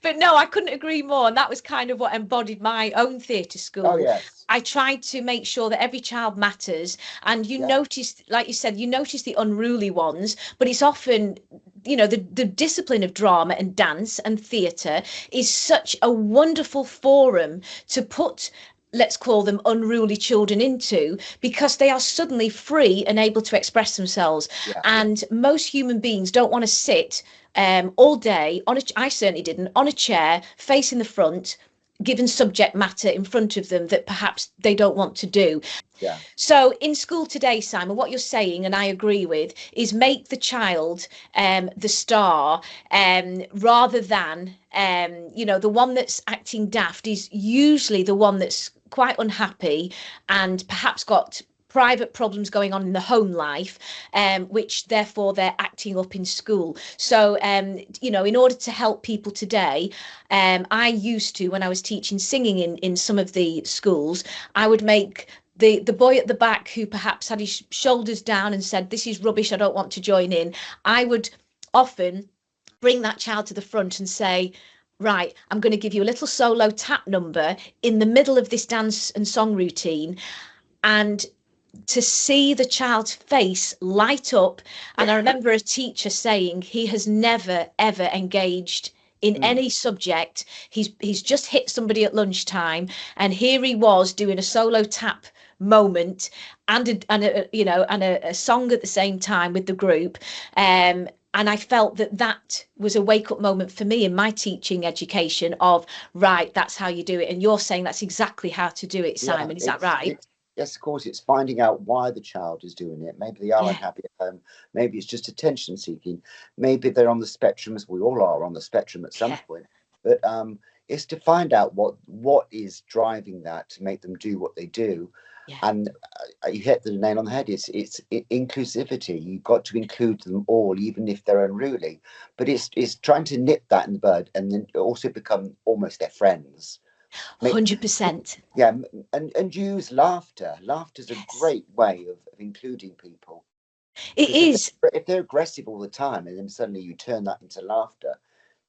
But no, I couldn't agree more. And that was kind of what embodied my own theatre Oh school. yes. I tried to make sure that every child matters. And you Yeah. notice, like you said, you notice the unruly ones, but it's often, the discipline of drama and dance and theatre is such a wonderful forum to put, let's call them, unruly children into, because they are suddenly free and able to express themselves. Yeah. And most human beings don't want to sit all day I certainly didn't, on a chair facing the front, given subject matter in front of them that perhaps they don't want to do. Yeah. So in school today, Simon, what you're saying, and I agree with, is make the child the star, rather than the one that's acting daft is usually the one that's quite unhappy and perhaps got private problems going on in the home life, which therefore they're acting up in school. So in order to help people today, I used to, when I was teaching singing in some of the schools, I would make the boy at the back who perhaps had his shoulders down and said, this is rubbish, I don't want to join in. I would often bring that child to the front and say, right, I'm going to give you a little solo tap number in the middle of this dance and song routine. And to see the child's face light up. And I remember a teacher saying he has never, ever engaged in any subject. He's just hit somebody at lunchtime, and here he was doing a solo tap moment and a song at the same time with the group. And I felt that was a wake up moment for me in my teaching education of, right, that's how you do it. And you're saying that's exactly how to do it, Yeah. Simon. Is that right? Yes, of course. It's finding out why the child is doing it. Maybe they are Yeah. unhappy at home. Maybe it's just attention seeking. Maybe they're on the spectrum, as we all are on the spectrum at some Yeah. point. But it's to find out what is driving that to make them do what they do. Yeah. And you hit the nail on the head. It's inclusivity. You've got to include them all, even if they're unruly. But it's trying to nip that in the bud, and then also become almost their friends. 100%. Yeah, and use laughter. Laughter's a Yes. great way of including people. It Because is. if they're aggressive all the time, and then suddenly you turn that into laughter,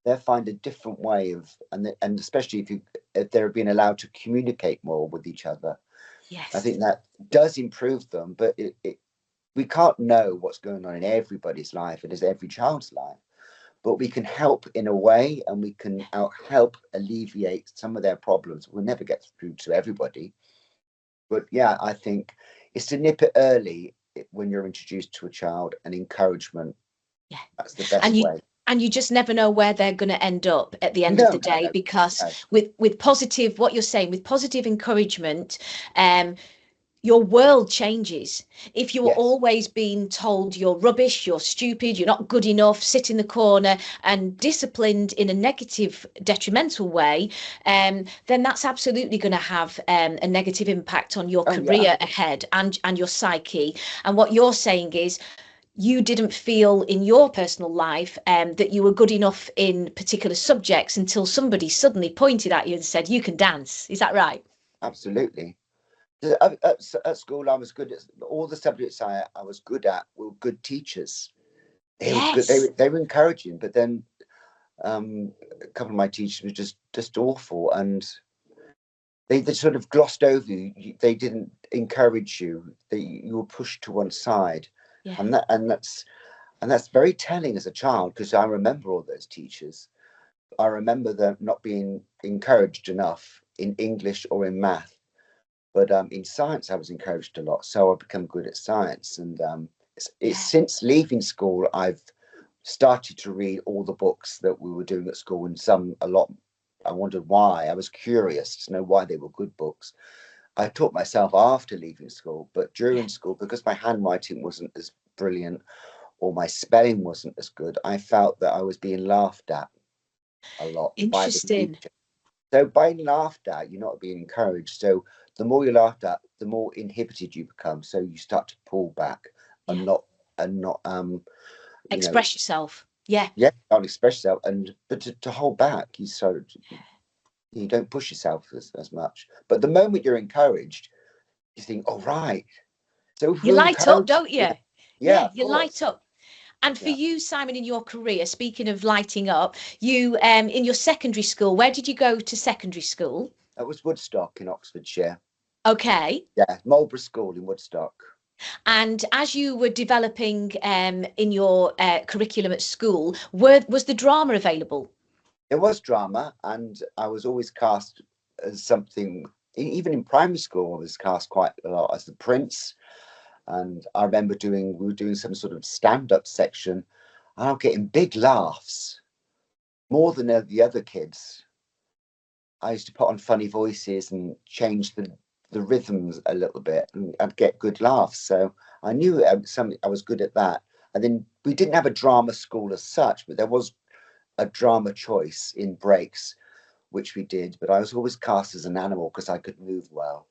they'll find a different way of, and especially if they're being allowed to communicate more with each other. Yes. I think that does improve them, but we can't know what's going on in everybody's life. It is every child's life, but we can help in a way, and we can help alleviate some of their problems. We'll never get through to everybody, but yeah, I think it's to nip it early when you're introduced to a child, and encouragement. Yeah. That's the best And you way. and you just never know where they're going to end up at the end of No, the no, day, no, because no. with positive, what you're saying, with positive encouragement, your world changes. If you're Yes, always being told you're rubbish, you're stupid, you're not good enough, sit in the corner, and disciplined in a negative, detrimental way, then that's absolutely going to have a negative impact on your oh yeah, career ahead and your psyche. And what you're saying is, you didn't feel in your personal life that you were good enough in particular subjects until somebody suddenly pointed at you and said, you can dance. Is that right? absolutely. At school, I was good at all the subjects I was good at. Were good teachers. They were good. Yes. They were encouraging, but then a couple of my teachers were just awful, and they sort of glossed over you. They didn't encourage you. You were pushed to one side, Yeah. and that's very telling as a child, because I remember all those teachers. I remember them not being encouraged enough in English or in math, but in science I was encouraged a lot, so I've become good at science. And it's Yeah. since leaving school I've started to read all the books that we were doing at school, and some a lot. I wondered why. I was curious to know why they were good books. I taught myself after leaving school, but Yeah. during school, because my handwriting wasn't as brilliant or my spelling wasn't as good, I felt that I was being laughed at a lot by the Interesting. teacher. So by laughed at, you're not being encouraged. So the more you're laughed at, the more inhibited you become. So you start to pull back Yeah. and not you know, Express yourself. Yeah. yeah, not express yourself, but to hold back, you don't push yourself as much. But the moment you're encouraged, you think, oh right. So if You we're light up, encouraged, don't you? yeah, Yeah, of you light course. up. And for Yeah. you, Simon, in your career, speaking of lighting up, you in your secondary school, where did you go to secondary school? That was Woodstock in Oxfordshire. Okay. Yeah, Marlborough School in Woodstock. And as you were developing in your curriculum at school, was the drama available? There was drama, and I was always cast as something. Even in primary school, I was cast quite a lot as the prince. And I remember we were doing some sort of stand-up section, and I'm getting big laughs, more than the other kids. I used to put on funny voices and change the rhythms a little bit, and I'd get good laughs. So I knew I was good at that. And then we didn't have a drama school as such, but there was a drama choice in breaks, which we did. But I was always cast as an animal because I could move well.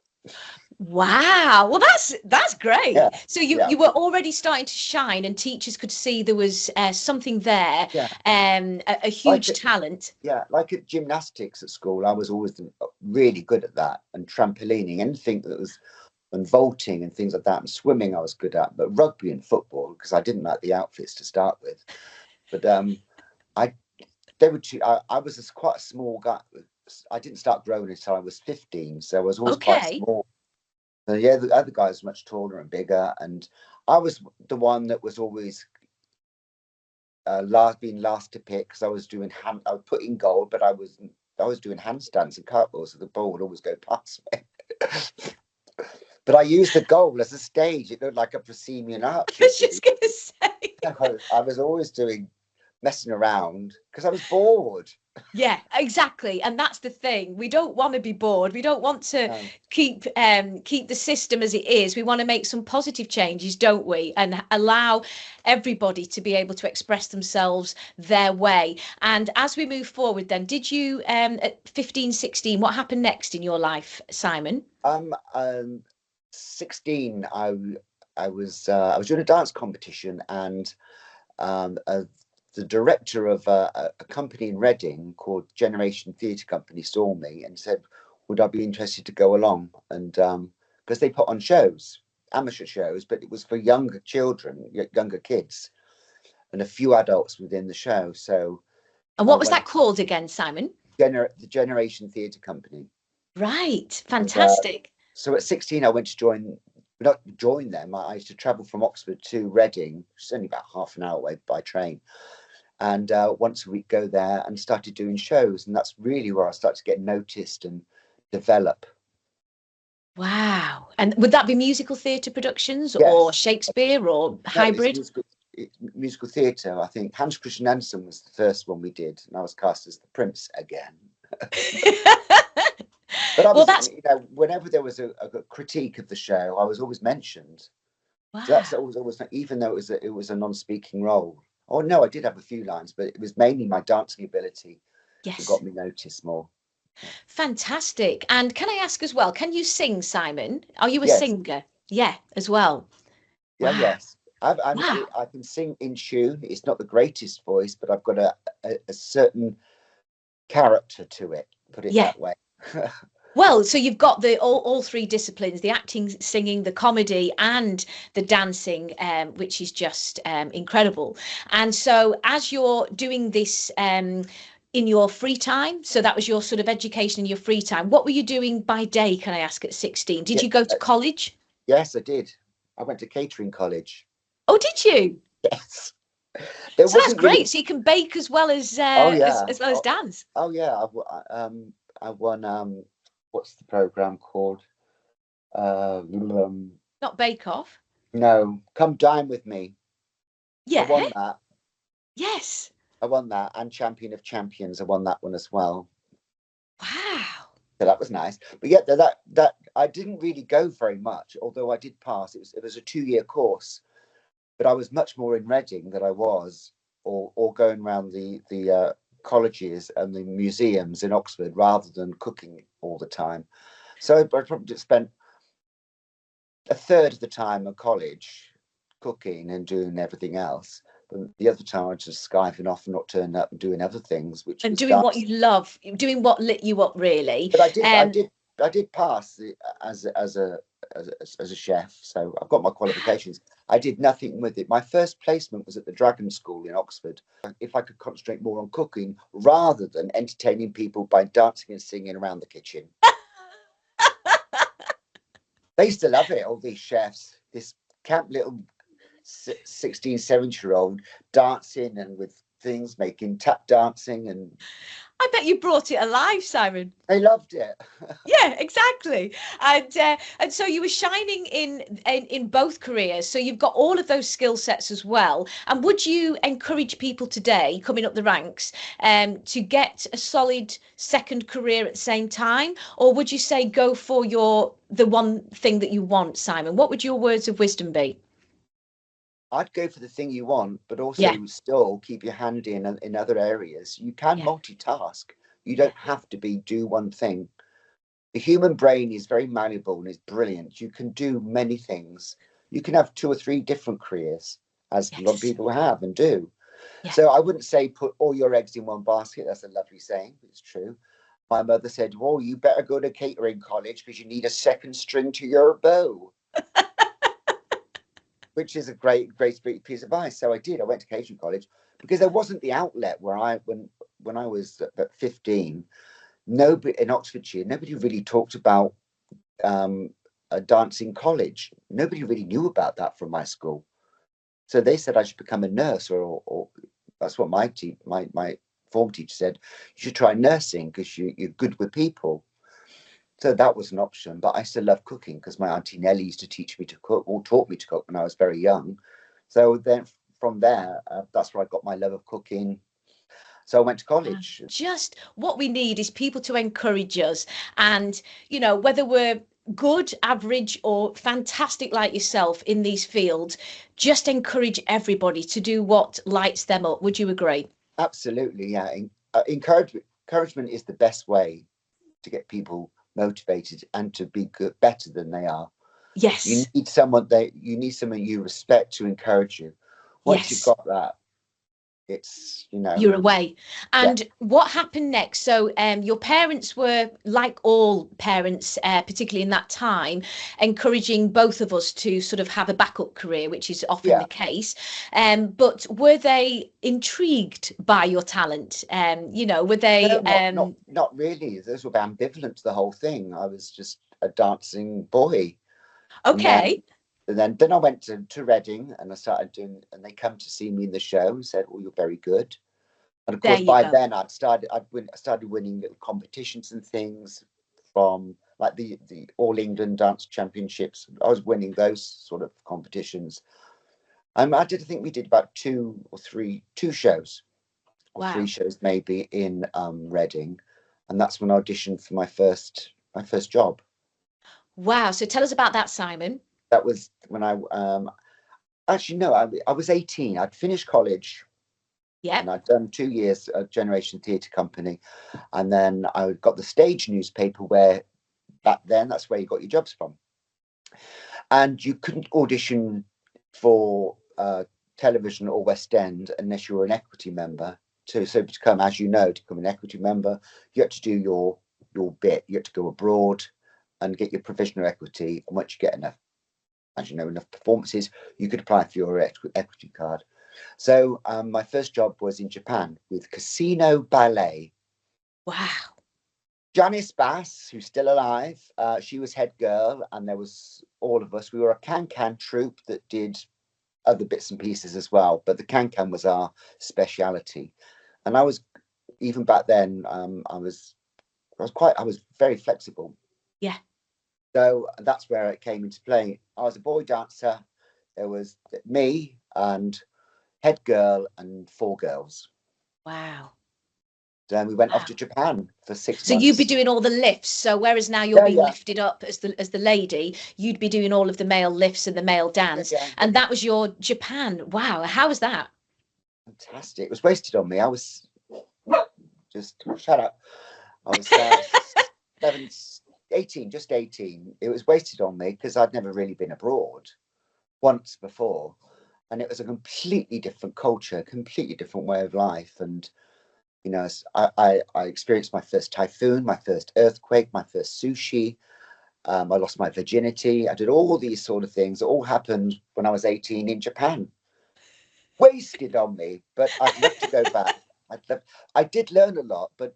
Wow. Well, that's Yeah, great. So yeah, you were already starting to shine, and teachers could see there was something there, yeah. a Like huge talent. yeah, like at gymnastics at school, I was always really good at that, and trampolining, anything that was, and vaulting and things like that, and swimming I was good at. But rugby and football, because I didn't like the outfits to start with. But I they were too, I was quite a small guy. I didn't start growing until I was 15, so I was always quite Okay. small. So yeah, the other guys were much taller and bigger, and I was the one that was always being last to pick, because I would put in goal, but I was doing handstands and cartwheels, so the ball would always go past me. But I used the goal as a stage. It looked like a proscenium I arch. was just going to say. I was always messing around because I was bored. Yeah, exactly. And that's the thing. We don't want to be bored. We don't want to No, keep the system as it is. We want to make some positive changes, don't we? And allow everybody to be able to express themselves their way. And as we move forward, then, did you at 15, 16, what happened next in your life, Simon? 16. I was doing a dance competition, and the director of a company in Reading called Generation Theatre Company saw me and said, "Would I be interested to go along?" And because they put on shows, amateur shows, but it was for younger children, younger kids, and a few adults within the show. So And what was that called again, Simon? The Generation Theatre Company. Right, And, fantastic. so at 16, I went to not join them. I used to travel from Oxford to Reading, which is only about half an hour away by train. And once a week go there and started doing shows. And that's really where I started to get noticed and develop. Wow. And would that be musical theatre productions Yes. or Shakespeare or hybrid? No, it's musical theatre. I think Hans Christian Andersen was the first one we did, and I was cast as the prince again. But I was, whenever there was a critique of the show, I was always mentioned. Wow. So that's always even though it was a non-speaking role. Oh no, I did have a few lines, but it was mainly my dancing ability that got me noticed more. Fantastic. And can I ask as well, can you sing, Simon? Are you a singer? Yeah, as well. Yeah, wow. Yes. I can sing in tune. It's not the greatest voice, but I've got a certain character to it, put it that way. Well, so you've got all three disciplines, the acting, singing, the comedy and the dancing, which is just incredible. And so as you're doing this in your free time, so that was your sort of education in your free time, what were you doing by day, can I ask, at 16? Did you go to college? Yes, I did. I went to catering college. Oh, did you? Yes. So that's great. So you can bake as well as as well as dance. Oh yeah, I won what's the program called? Not Bake Off. No, Come Dine With Me. Yeah. I won that. Yes. I won that, and Champion of Champions. I won that one as well. Wow. So that was nice. But yeah, that I didn't really go very much, although I did pass. It was a 2-year course, but I was much more in Reading than I was, or going around the colleges and the museums in Oxford rather than cooking all the time. So I probably just spent a third of the time at college cooking and doing everything else. But the other time I was just skiving off and not turning up and doing other things, which and was doing what you love, doing what lit you up, really. But I did pass as a chef, so I've got my qualifications. I did nothing with it. My first placement was at the Dragon School in Oxford. If I could concentrate more on cooking rather than entertaining people by dancing and singing around the kitchen. They used to love it, all these chefs. This camp little 16, 17-year-old dancing and with things, making tap dancing, and I bet you brought it alive, Simon. they loved it. Yeah, exactly. And so you were shining in both careers. So you've got all of those skill sets as well. And would you encourage people today coming up the ranks to get a solid second career at the same time? Or would you say go for the one thing that you want, Simon? What would your words of wisdom be? I'd go for the thing you want, but also still keep your hand in other areas. You can multitask. You don't have to do one thing. The human brain is very malleable and is brilliant. You can do many things. You can have 2 or 3 different careers, as a lot of people have and do. Yeah. So I wouldn't say put all your eggs in one basket. That's a lovely saying, but it's true. My mother said, well, you better go to catering college because you need a second string to your bow. Which is a great piece of advice. So I did. I went to catering college because there wasn't the outlet where when I was at 15, nobody in Oxfordshire, nobody really talked about a dancing college. Nobody really knew about that from my school. So they said I should become a nurse, or that's what my form teacher said. You should try nursing because you're good with people. So that was an option, but I still love cooking because my Auntie Nellie used to teach me to cook, or taught me to cook when I was very young. So then from there, that's where I got my love of cooking. So I went to college. Just what we need is people to encourage us. And, whether we're good, average, or fantastic like yourself in these fields, just encourage everybody to do what lights them up. Would you agree? Absolutely, yeah. Encouragement is the best way to get people motivated and to be better than they are. Yes. You need someone you respect to encourage you. Once you've got that, It's, you know. You're away. Yeah. And what happened next? So your parents were, like all parents, particularly in that time, encouraging both of us to sort of have a backup career, which is often Yeah. the case. But were they intrigued by your talent? You know, were they No, not really. Those were ambivalent to the whole thing. I was just a dancing boy. And okay? then I went to Reading, and I started doing, and they come to see me in the show and said, "Oh, you're very good." And of There course, you by go. then I started winning little competitions and things, from like the All England Dance Championships. I was winning those sort of competitions. I think we did about two shows, or three Wow. shows maybe, in Reading, and that's when I auditioned for my first job. Wow. So tell us about that, Simon. That was when actually, no, I was 18. I'd finished college, and Yep. I'd done 2 years at Generation Theatre Company, and then I got the stage newspaper, where back then that's where you got your jobs from, and you couldn't audition for television or West End unless you were an equity member. To become, as you know, to become an equity member, you had to do your bit. You had to go abroad and get your provisional equity, and once you get enough, as you know, enough performances, you could apply for your equity card. So my first job was in Japan with Casino Ballet. Wow. Janice Bass, who's still alive, she was head girl, and there was all of us. We were a can troupe that did other bits and pieces as well, but the can was our speciality. And I was, even back then, I was very flexible. Yeah. So that's where it came into play. I was a boy dancer. There was me and head girl and four girls. Wow. Then we went off Wow. to Japan for 6 So you'd be months. doing all the lifts. So whereas now you're Yeah, being yeah, lifted up as the lady, you'd be doing all of the male lifts and the male yeah, dance. yeah. And that was your Japan. Wow. How was that? Fantastic. It was wasted on me. I was just, shut up. I was 7, 18, just 18. It was wasted on me because I'd never really been abroad once before. And it was a completely different culture, completely different way of life. And, you know, I experienced my first typhoon, my first earthquake, my first sushi. I lost my virginity. I did all these sort of things. It all happened when I was 18 in Japan. Wasted on me, but I'd love to go back. I did learn a lot, but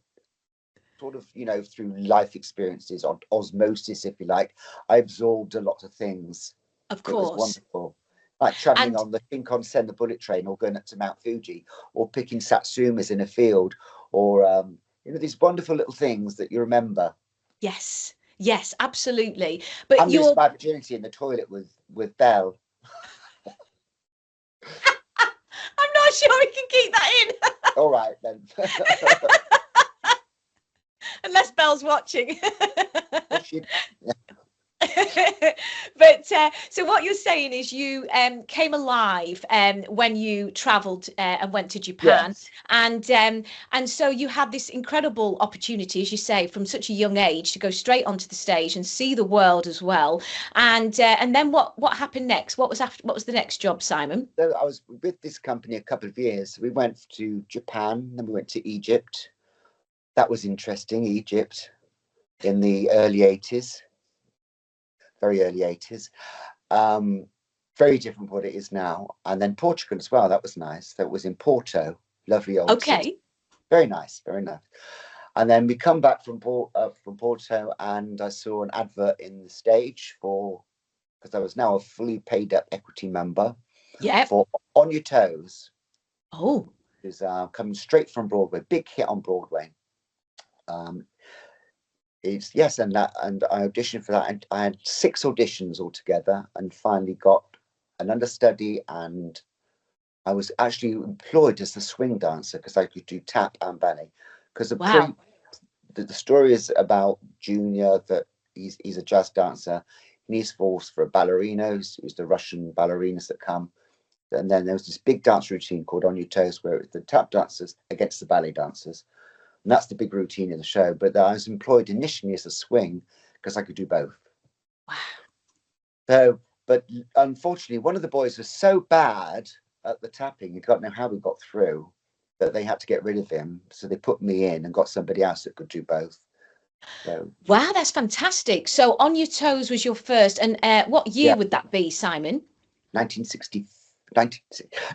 sort of, you know, through life experiences, on osmosis, if you like, I absorbed a lot of things. Of It was course. wonderful. Like traveling And on the Shinkansen, the bullet train, or going up to Mount Fuji, or picking satsumas in a field, or you know, these wonderful little things that you remember. yes, yes, absolutely. But And lose you're, my virginity in the toilet with Belle. I'm not sure we can keep that in All right then. unless Belle's watching. Well, she, But so what you're saying is you came alive when you travelled and went to Japan, yes. and so you had this incredible opportunity, as you say, from such a young age to go straight onto the stage and see the world as well. And then what happened next? What was the next job, Simon? So I was with this company a couple of years. We went to Japan, then we went to Egypt. That was interesting, Egypt, in the early 80s, very early 80s. Um, Very different what it is now. And then Portugal as well. That was nice. That was in Porto, lovely old city. Okay. Very nice, very nice. And then we come back from Porto, and I saw an advert in the stage because I was now a fully paid up equity member, Yeah. for On Your Toes, Oh. who's coming straight from Broadway, big hit on Broadway. Um, it's yes, and I auditioned for that. And I had 6 auditions altogether, and finally got an understudy, and I was actually employed as the swing dancer because I could do tap and ballet. Because Wow. the story is about Junior, that he's a jazz dancer. He needs force for ballerinos. It's the Russian ballerinas that come. And then there was this big dance routine called On Your Toes, where it was the tap dancers against the ballet dancers. And that's the big routine in the show. But I was employed initially as a swing because I could do both. Wow. So, but unfortunately, one of the boys was so bad at the tapping, you don't know how we got through. but they had to get rid of him, so they put me in and got somebody else that could do both. So Wow, that's fantastic. So On Your Toes was your first, and what year would that be, Simon? 1960,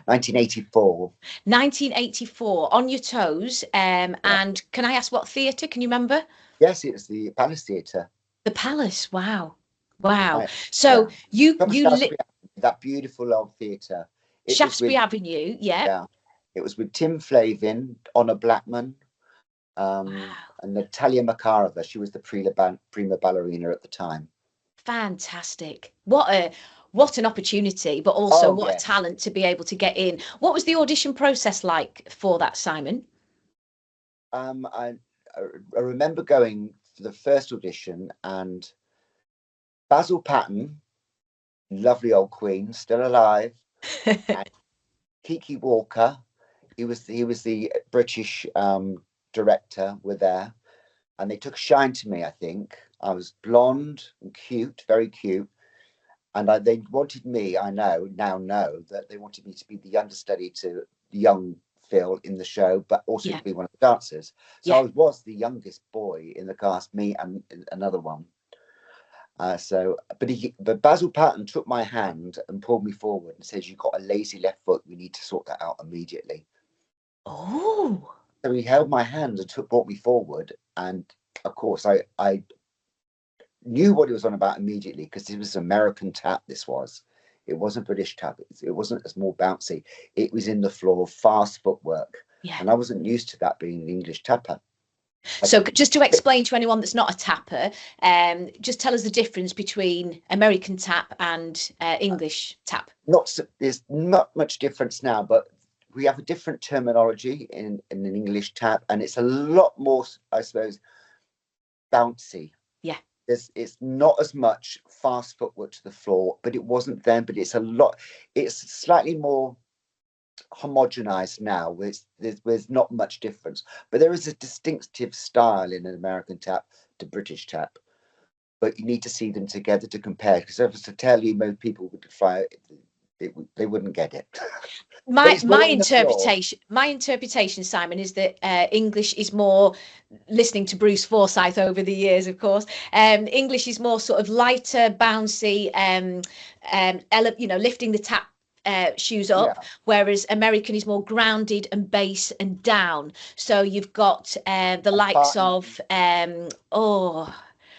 1984. 1984, On Your Toes. And can I ask what theatre? Can you remember? Yes, it was the Palace Theatre. The Palace. Wow. Wow. Right, So yeah. you That beautiful old theatre. Shaftesbury Avenue, yeah. Yeah. It was with Tim Flavin, Honor Blackman, Wow. and Natalia Makarova. She was the prima ballerina at the time. Fantastic. What an opportunity, but also what a talent to be able to get in. What was the audition process like for that, Simon? I remember going for the first audition, and Basil Patton, lovely old queen, still alive, and Kiki Walker, he was the British director, were there, and they took a shine to me. I think I was blonde and cute, very cute, and they wanted me. I now know that they wanted me to be the understudy to young Phil in the show, but also to be one of the dancers. So I was the youngest boy in the cast, me and another one. But Basil Patton took my hand and pulled me forward and says, "You've got a lazy left foot. We need to sort that out immediately." Oh. So he held my hand and brought me forward, and of course I knew what he was on about immediately, because it was American tap. It wasn't British tap. It wasn't as more bouncy. It was in the floor, fast footwork, and I wasn't used to that being an English tapper. So just to explain to anyone that's not a tapper, just tell us the difference between American tap and English tap. There's not much difference now, but we have a different terminology in an English tap, and it's a lot more, I suppose, bouncy. Yeah. It's not as much fast footwork to the floor, but it wasn't then. But it's slightly more homogenized now. There's not much difference, but there is a distinctive style in an American tap to British tap. But you need to see them together to compare, because if I was to tell you, most people would fly. They wouldn't get it. My interpretation, Simon, is that English is more, listening to Bruce Forsyth over the years, of course. English is more sort of lighter, bouncy, lifting the tap shoes up, whereas American is more grounded and bass and down. So you've got the likes of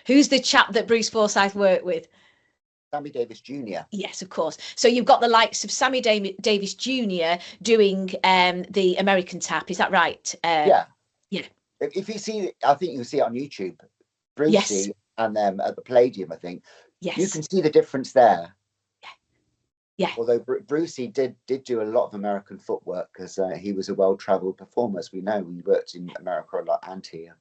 who's the chap that Bruce Forsyth worked with? Sammy Davis Jr. Yes, of course. So you've got the likes of Sammy Davis Jr. doing the American tap. Is that right? Yeah. If you see, I think you see it on YouTube, Brucey and them at the Palladium, I think. Yes. You can see the difference there. Yeah. Although Brucey did do a lot of American footwork, because he was a well-travelled performer, as we know. He worked in America a lot and here.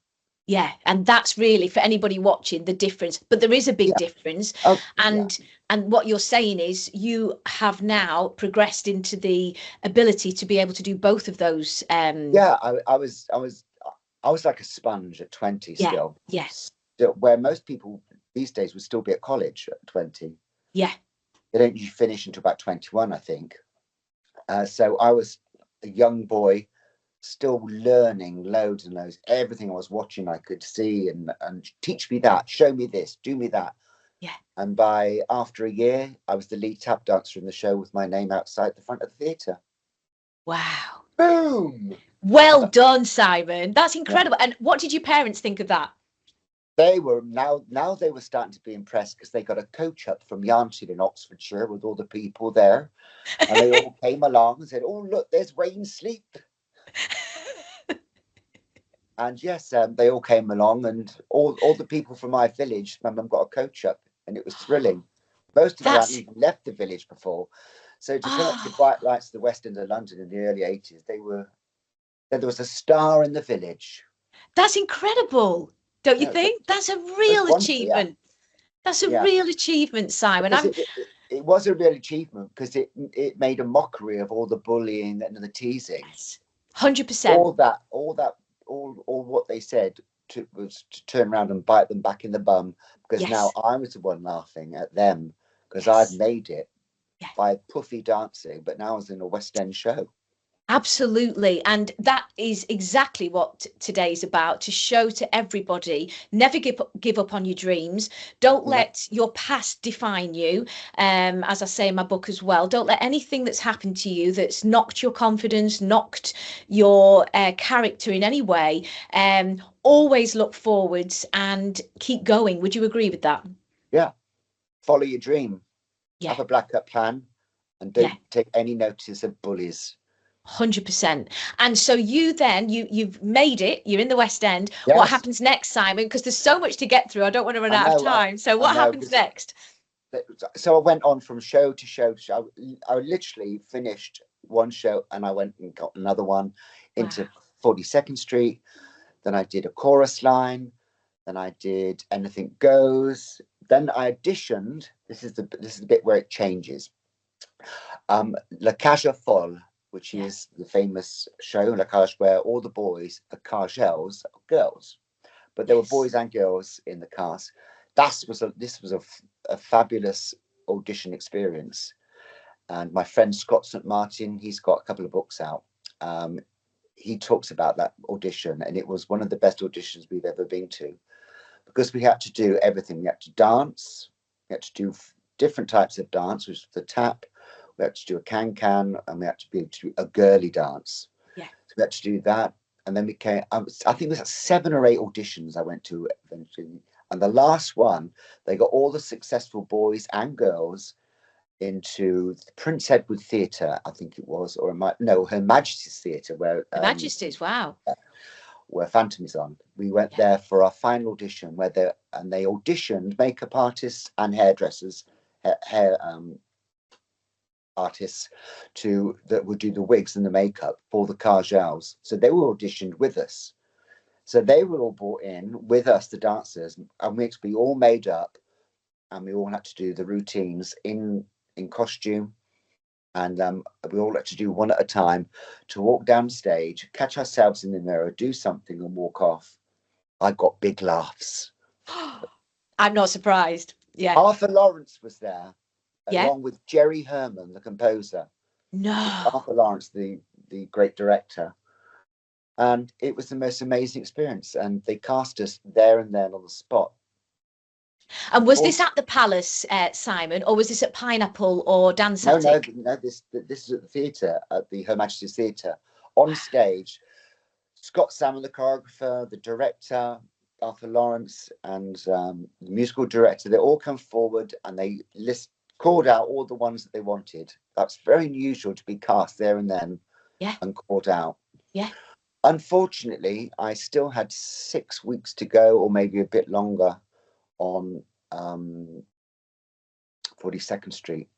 Yeah, and that's really, for anybody watching, the difference. But there is a big difference. And what you're saying is you have now progressed into the ability to be able to do both of those. I was like a sponge at 20 still. Yes. Where most people these days would still be at college at 20. Yeah. They don't usually finish until about 21, I think. So I was a young boy, still learning loads and loads. Everything I was watching, I could see and teach me that, show me this, do me that. Yeah. And after a year, I was the lead tap dancer in the show with my name outside the front of the theatre. Wow. Boom. Well done, Simon. That's incredible. Yeah. And what did your parents think of that? They were now they were starting to be impressed, because they got a coach up from Yarnshire in Oxfordshire with all the people there, and they all came along and said, "Oh, look, there's Wayne Sleep." And yes, they all came along, and all the people from my village, my mum got a coach up, and it was thrilling. Most of them hadn't even left the village before. So to come up to bright lights of the West End of London in the early 80s, there was a star in the village. That's incredible, don't you think? That's a real achievement. Yeah. That's a real achievement, Simon. It was a real achievement, because it made a mockery of all the bullying and the teasing. Yes. 100%. All what they said was to turn around and bite them back in the bum, because now I was the one laughing at them, because I'd made it by puffy dancing, but now I was in a West End show. Absolutely. And that is exactly what today's about, to show to everybody, never give up on your dreams. Don't No, let your past define you. As I say in my book as well, don't let anything that's happened to you that's knocked your confidence, knocked your character in any way. Always look forwards and keep going. Would you agree with that? yeah, follow your dream, Yeah. have a backup plan, and Yeah. don't take any notice of bullies. 100%. And so you've made it, you're in the West End. What Yes, happens next, Simon? Because there's so much to get through. I don't want to run I out of know. time. So I what know. happens next? So I went on from show to show to show. I literally finished one show and I went and got another one Wow. into 42nd Street. Then I did a chorus line. Then I did Anything Goes. Then I auditioned. This is the bit where it changes. La Cage aux Folles, which Yeah. is the famous show La Cage where all the boys are Cagels, girls, but there were Yes. boys and girls in the cast. This was a fabulous audition experience. And my friend Scott St. Martin, he's got a couple of books out. He talks about that audition, and it was one of the best auditions we've ever been to, because we had to do everything. We had to dance, we had to do different types of dance, which was the tap, we had to do a can, and we had to be able to do a girly dance. Yeah. So we had to do that. And then we came, I think it was like 7 or 8 auditions I went to eventually. And the last one, they got all the successful boys and girls into the Prince Edward Theatre, I think it was, or Her Majesty's Theatre, Her Majesty's. Wow. where Phantom is on. We went there for our final audition, they auditioned makeup artists and hairdressers, hair artists that would do the wigs and the makeup for the Cargels. So they were auditioned with us. So they were all brought in with us, the dancers, and we all made up, and we all had to do the routines in costume. And we all had to do one at a time, to walk down stage, catch ourselves in the mirror, do something, and walk off. I got big laughs. I'm not surprised. Yeah. Arthur Lawrence was there, Yeah. along with Jerry Herman, the composer. No. Arthur Lawrence, the great director. And it was the most amazing experience. And they cast us there and then on the spot. And was this at the Palace, Simon, or was this at Pineapple or Danceatic? No. This is at the theatre, at the Her Majesty's Theatre, on stage. Scott Salmon, the choreographer, the director, Arthur Lawrence, and the musical director, they all come forward and they called out all the ones that they wanted. That's very unusual to be cast there and then. Yeah. And called out. Yeah. Unfortunately, I still had 6 weeks to go, or maybe a bit longer, on 42nd Street.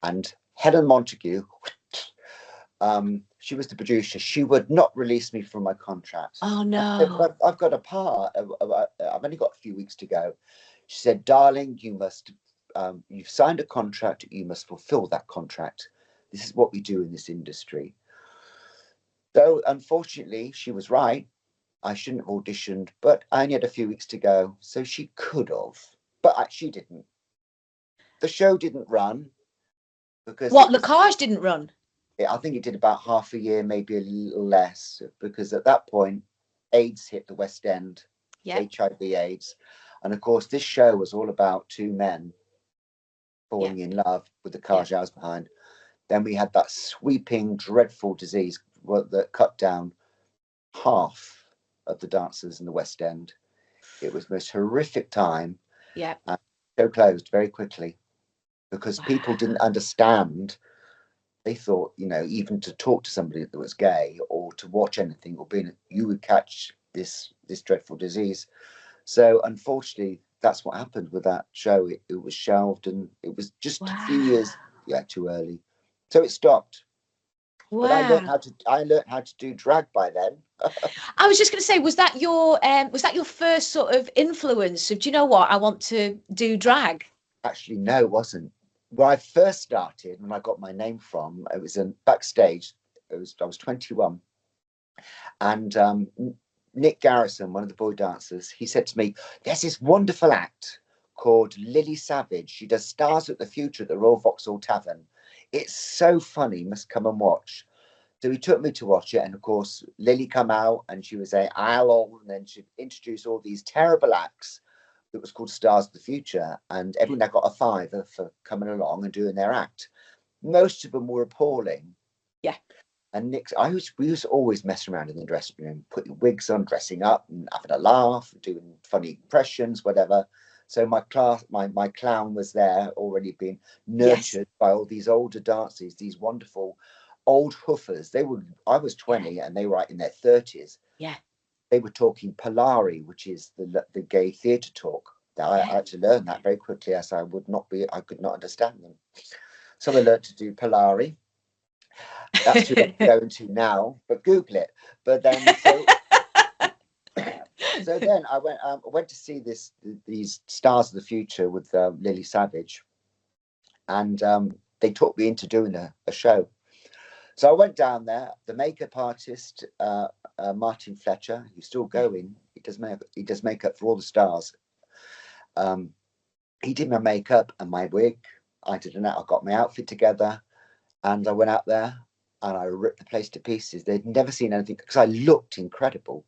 And Helen Montague, she was the producer. She would not release me from my contract. Oh, no. I've got a part. I've only got a few weeks to go. She said, "Darling, you've signed a contract. You must fulfill that contract. This is what we do in this industry." So unfortunately, she was right. I shouldn't have auditioned, but I only had a few weeks to go. So she could have, but she didn't. The show didn't run because La Cage didn't run? I think it did about half a year, maybe a little less, because at that point, AIDS hit the West End, HIV/AIDS. And of course, this show was all about 2 men falling in love with the Cargels behind. Then we had that sweeping, dreadful disease that cut down half of the dancers in the West End. It was the most horrific time. Yeah. And the show closed very quickly because people didn't understand. They thought, even to talk to somebody that was gay or to watch anything you would catch this dreadful disease. So unfortunately, that's what happened with that show. It was shelved, and it was just a few years too early. So it stopped. Wow. But I learned how to do drag by then. I was just going to say, was that your first sort of influence of, do you know what, I want to do drag? Actually, no, it wasn't. Where I first started, when I got my name from, it was backstage. I was 21, and Nick Garrison, one of the boy dancers, he said to me, "There's this wonderful act called Lily Savage. She does Stars at the Future at the Royal Vauxhall Tavern. It's so funny. You must come and watch." So he took me to watch it, and of course, Lily come out and she was saying, "Hello," and then she introduced all these terrible acts that was called Stars of the Future, and everyone had got a fiver for coming along and doing their act. Most of them were appalling. Yeah. And we used to always mess around in the dressing room, putting wigs on, dressing up, and having a laugh, doing funny impressions, whatever. So my clown was there, already being nurtured by all these older dancers, these wonderful old hoofers. I was 20 and they were in their 30s. Yeah. They were talking Polari, which is the gay theatre talk. I had to learn that very quickly, as I could not understand them. So I learned to do Polari. That's who I'm going to now, but Google it. But then, so then I went to see these Stars of the Future with Lily Savage, and they talked me into doing a show. So I went down there. The makeup artist, Martin Fletcher, who's still going, he does makeup for all the stars. He did my makeup and my wig. I got my outfit together, and I went out there. And I ripped the place to pieces. They'd never seen anything because I looked incredible.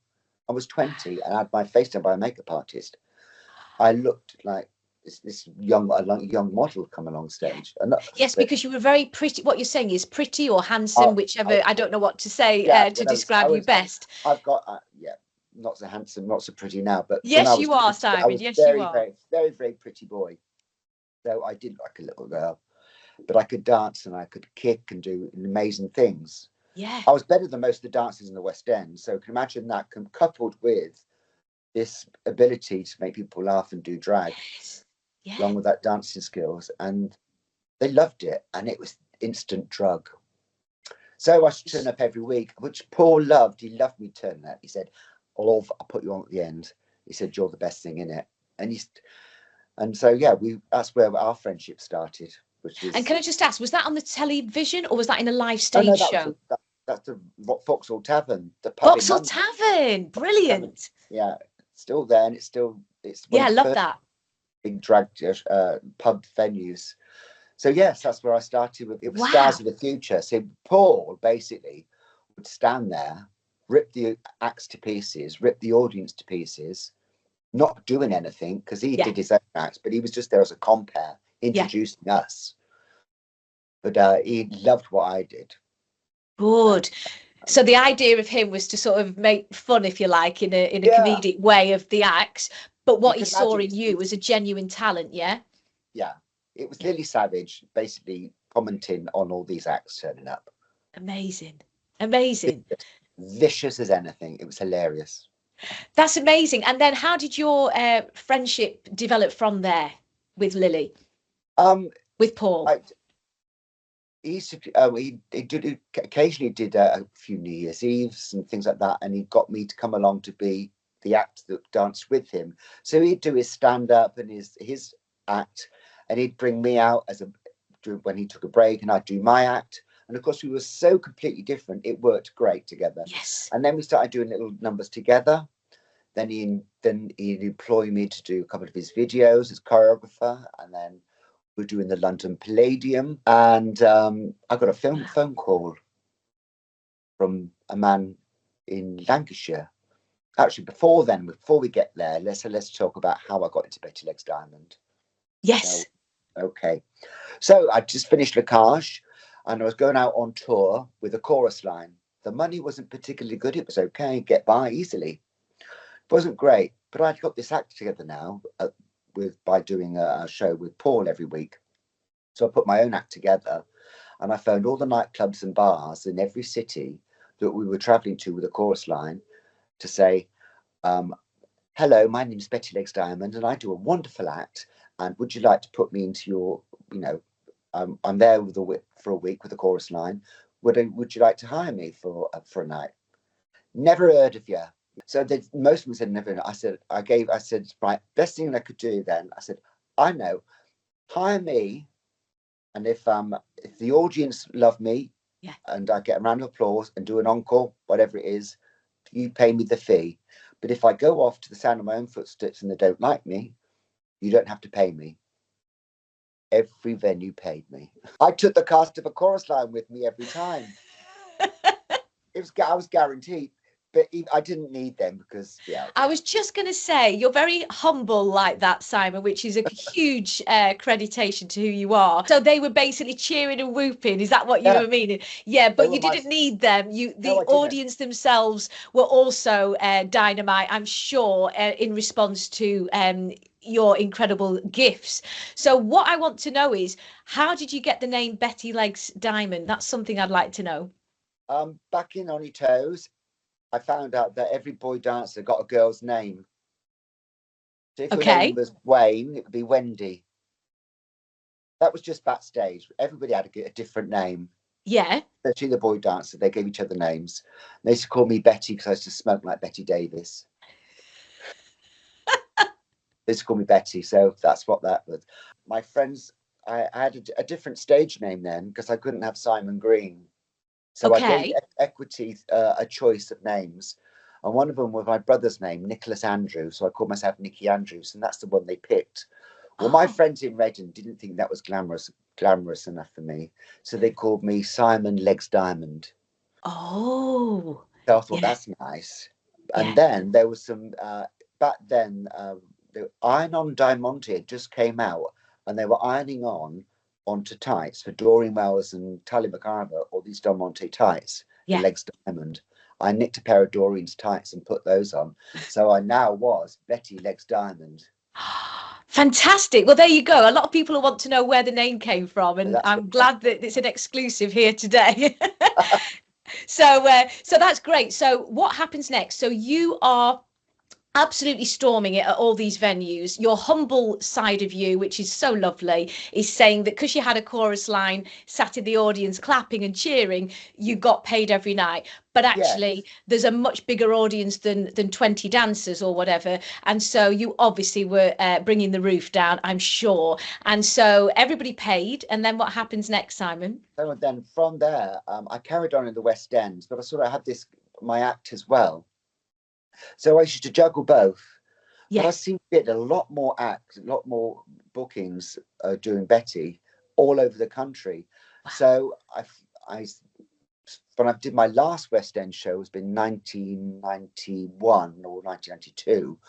I was 20 and I had my face done by a makeup artist. I looked like this young model come along stage. Yes, because you were very pretty. What you're saying is pretty or handsome, whichever. I don't know what to say to describe you best. I've got not so handsome, not so pretty now, but yes, you are, Simon. I was yes, very, you are. very, very, very pretty boy. So I did like a little girl. But I could dance and I could kick and do amazing things. Yeah. I was better than most of the dancers in the West End. So you can imagine that coupled with this ability to make people laugh and do drag, along with that dancing skills. And they loved it. And it was instant drug. So I should turn up every week, which Paul loved. He loved me turning up. He said, I'll put you on at the end. He said, you're the best thing in it. And so, that's where our friendship started. And can I just ask, was that on the television or was that in a live stage show? That's the Vauxhall Tavern, the pub. Vauxhall Tavern, brilliant. Yeah, still there, and it's I love that. Big drag pub venues. So yes, that's where I started with. It was Stars of the Future. So Paul basically would stand there, rip the acts to pieces, rip the audience to pieces, not doing anything because he did his own acts, but he was just there as a compere, introducing us. But he loved what I did. Good. So the idea of him was to sort of make fun, if you like, in a comedic way of the acts. But what he saw in you was a genuine talent, yeah? Yeah. It was Lily Savage basically commenting on all these acts turning up. Amazing. Amazing. Vicious as anything. It was hilarious. That's amazing. And then how did your friendship develop from there with Lily? With Paul? He occasionally did a few New Year's Eves and things like that, and he got me to come along to be the act that danced with him. So he'd do his stand-up and his act, and he'd bring me out when he took a break, and I'd do my act. And of course, we were so completely different. It worked great together. Yes. And then we started doing little numbers together. Then he'd employ me to do a couple of his videos as choreographer, and then we're doing the London Palladium, and I got a phone call from a man in Lancashire. Actually, before we get there, let's talk about how I got into Betty Legs Diamond. Yes. Okay. So I just finished Le Cage, and I was going out on tour with a chorus line. The money wasn't particularly good. It was okay, get by easily. It wasn't great, but I'd got this act together now by doing a show with Paul every week. So I put my own act together, and I phoned all the nightclubs and bars in every city that we were traveling to with a chorus line to say, hello, my name's Betty Legs Diamond, and I do a wonderful act, and would you like to put me into your, I'm there for a week with a chorus line. Would you like to hire me for a night? Never heard of you. So most of them said never. I said, right, best thing I could do then. I said, I know, hire me, and if the audience love me, and I get a round of applause and do an encore, whatever it is, you pay me the fee. But if I go off to the sound of my own footsteps and they don't like me, you don't have to pay me. Every venue paid me. I took the cast of a chorus line with me every time. I was guaranteed, but I didn't need them because I was just going to say, you're very humble like that, Simon, which is a huge accreditation to who you are. So they were basically cheering and whooping. Is that what you yeah, were meaning? Yeah, they but were you my. didn't need them. No, The I didn't. audience themselves were also dynamite, I'm sure, in response to your incredible gifts. So what I want to know is, how did you get the name Betty Legs Diamond? That's something I'd like to know. Back in On Your Toes, I found out that every boy dancer got a girl's name. So if your name Okay. was Wayne, it would be Wendy. That was just backstage. Everybody had a different name. Yeah. Especially the boy dancer, they gave each other names. They used to call me Betty because I used to smoke like Betty Davis. They used to call me Betty, so that's what that was. My friends, I had a different stage name then because I couldn't have Simon Green. So I gave Okay. Equity a choice of names. And one of them was my brother's name, Nicholas Andrew. So I called myself Nicky Andrews, and that's the one they picked. Well, my Oh. friends in Reading didn't think that was glamorous enough for me. So they called me Simon Legs Diamond. Oh. So I thought Yeah. that's nice. Yeah. And then there was some back then the iron on Diamante had just came out, and they were ironing onto tights for Doreen Wells and Tally McIver, all these Diamante tights, the Yeah. Legs Diamond. I nicked a pair of Doreen's tights and put those on. So I now was Betty Legs Diamond. Fantastic. Well, there you go. A lot of people will want to know where the name came from, So and that's I'm glad that it's an exclusive here today. So that's great. So what happens next? So you are absolutely storming it at all these venues. Your humble side of you, which is so lovely, is saying that because you had a chorus line, sat in the audience clapping and cheering, you got paid every night. But yes. actually, there's a much bigger audience than 20 dancers or whatever. And so you obviously were bringing the roof down, I'm sure. And so everybody paid. And then what happens next, Simon? So then from there, I carried on in the West End, but I sort of had my act as well. So I used to juggle both. But I Yes. seem to get a lot more acts, a lot more bookings doing Betty all over the country. Wow. So I when I did my last West End show, it's been 1991 or 1992.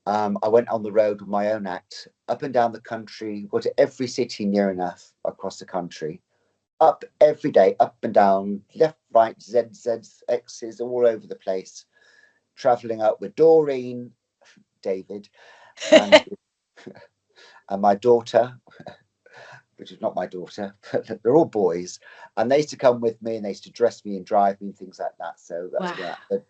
I went on the road with my own act up and down the country, go to every city near enough across the country, up every day, up and down, left, right, ZZs, X's, all over the place, traveling up with Doreen, David, and and my daughter, which is not my daughter, but they're all boys, and they used to come with me and they used to dress me and drive me and things like that. So that's Wow. where. But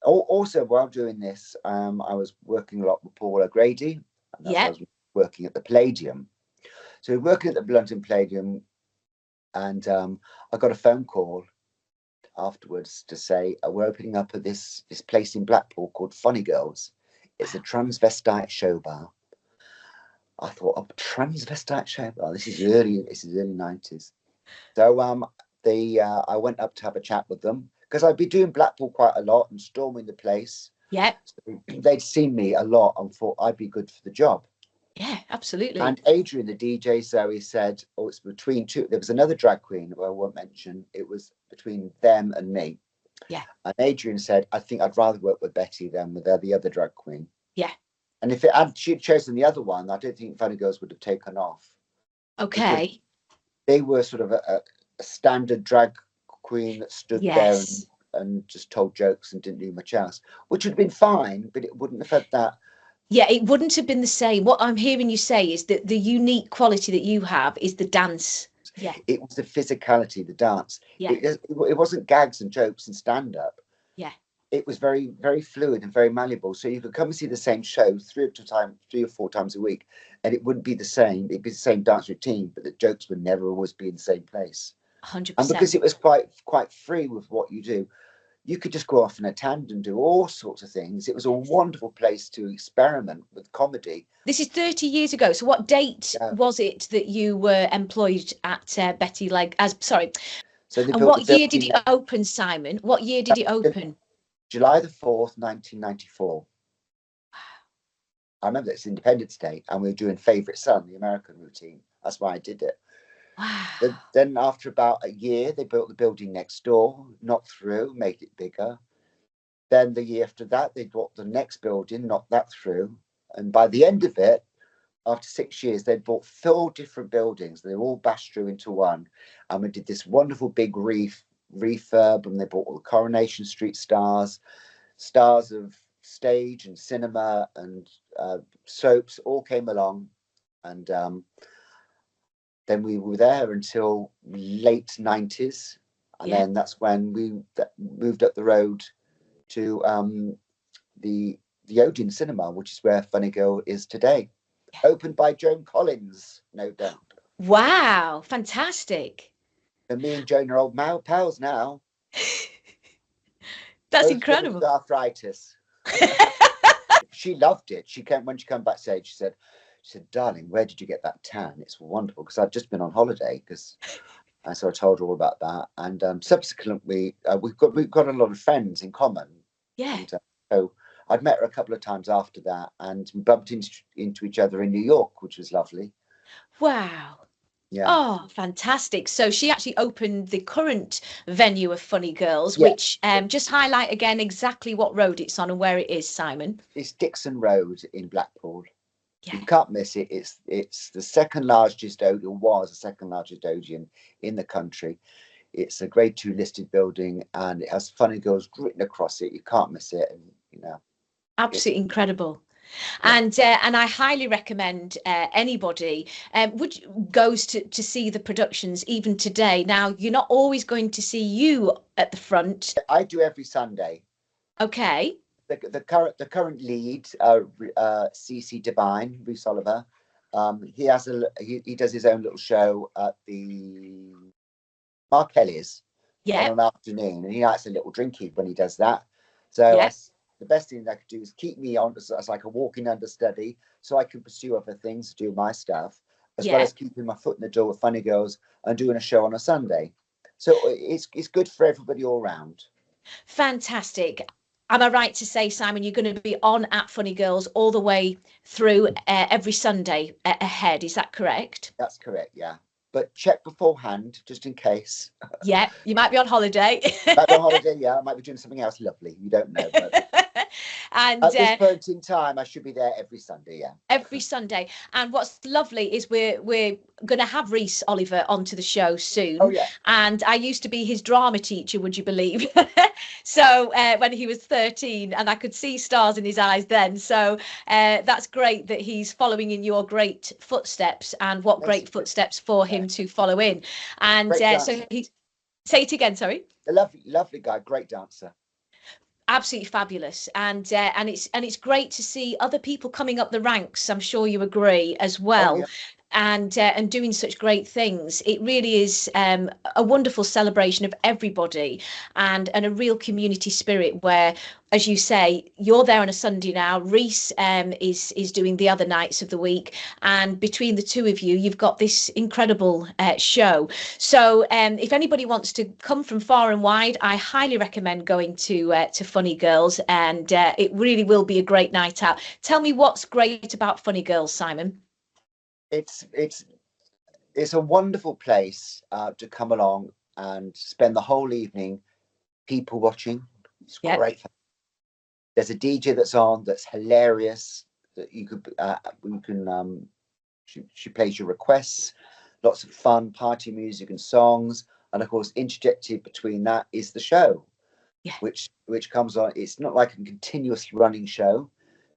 also, while doing this, I was working a lot with Paul O'Grady, and that's why I Yeah. was working at the Palladium. So we were working at the London Palladium, and I got a phone call afterwards to say we're opening up at this place in Blackpool called Funny Girls. It's a transvestite show bar. I thought, oh, transvestite show bar. This is early 90s. So I went up to have a chat with them because I'd be doing Blackpool quite a lot and storming the place. Yeah. So they'd seen me a lot and thought I'd be good for the job. Yeah, absolutely. And Adrian, the DJ, Zoe said, "Oh, it's between two." There was another drag queen who I won't mention. It was between them and me. Yeah. And Adrian said, "I think I'd rather work with Betty than with the other drag queen." Yeah. And if she'd chosen the other one, I don't think Funny Girls would have taken off. Because Okay. they were sort of a standard drag queen that stood there Yes. and just told jokes and didn't do much else, which would have been fine, but it wouldn't have had that. Yeah, it wouldn't have been the same. What I'm hearing you say is that the unique quality that you have is the dance. Yeah. It was the physicality, the dance. Yeah. It wasn't gags and jokes and stand up. Yeah. It was very, very fluid and very malleable. So you could come and see the same show 3 or 4 times a week, and it wouldn't be the same. It'd be the same dance routine, but the jokes would never always be in the same place. 100%. And because it was quite free with what you do, you could just go off in a tandem, do all sorts of things. It was a wonderful place to experiment with comedy. This is 30 years ago. So what date was it that you were employed at Betty Leg? Sorry. So they And built what the year did it open, Simon? What year did it open? July the 4th, 1994. I remember it's Independence Day, and we were doing Favourite Son, the American routine. That's why I did it. Wow. Then after about a year, they built the building next door, knocked through, made it bigger. Then the year after that, they bought the next building, knocked that through. And by the end of it, after 6 years, they'd bought 4 different buildings. They were all bashed through into one. And we did this wonderful big refurb, and they bought all the Coronation Street stars of stage and cinema and soaps all came along. And then we were there until late 90s. And then that's when we moved up the road to the Odeon Cinema, which is where Funny Girl is today. Opened by Joan Collins, no doubt. Wow, fantastic. And me and Joan are old pals now. That's Both incredible. With arthritis. She loved it. When she came backstage, she said, darling, where did you get that tan? It's wonderful, because I'd just been on holiday. So I told her all about that. And subsequently, we've got a lot of friends in common. Yeah. And, so I'd met her a couple of times after that, and we bumped into each other in New York, which was lovely. Wow. Yeah. Oh, fantastic. So she actually opened the current venue of Funny Girls, which just highlight again exactly what road it's on and where it is, Simon. It's Dixon Road in Blackpool. Yeah. You can't miss it. It's the second largest Odeon, was the second largest Odeon in the country. It's a grade 2 listed building, and it has Funny Girls written across it. You can't miss it. And absolutely incredible. And I highly recommend anybody goes to see the productions even today. Now, you're not always going to see you at the front. I do every Sunday. Okay. The current lead, CC Devine, Rhys Oliver, he does his own little show at the Mark Kelly's on an afternoon, and he likes a little drinky when he does that. So the best thing I could do is keep me on as like a walking understudy, so I can pursue other things, do my stuff, as well as keeping my foot in the door with Funny Girls and doing a show on a Sunday. So it's good for everybody all round. Fantastic. Am I right to say, Simon, you're going to be on at Funny Girls all the way through every Sunday ahead? Is that correct? That's correct, yeah. But check beforehand, just in case. Yeah, you might be on holiday. Might be on holiday, yeah. I might be doing something else lovely. You don't know. But and at this point in time, I should be there every Sunday, yeah. Every Sunday. And what's lovely is we're going to have Rhys Oliver onto the show soon. Oh, yeah. And I used to be his drama teacher, would you believe? So when he was 13, and I could see stars in his eyes then. So that's great that he's following in your great footsteps, and what great footsteps for him to follow in. And so he, say it again, sorry. A lovely guy, great dancer. Absolutely fabulous, and it's great to see other people coming up the ranks. I'm sure you agree as well. And doing such great things. It really is a wonderful celebration of everybody, and a real community spirit where, as you say, you're there on a Sunday now. Rhys is doing the other nights of the week, and between the two of you, you've got this incredible show. So if anybody wants to come from far and wide, I highly recommend going to Funny Girls, and it really will be a great night out. Tell me what's great about Funny Girls, Simon. It's a wonderful place to come along and spend the whole evening people watching. It's great. There's a DJ that's on that's hilarious, that you can she plays your requests, lots of fun party music and songs, and of course interjected between that is the show, which comes on. It's not like a continuous running show.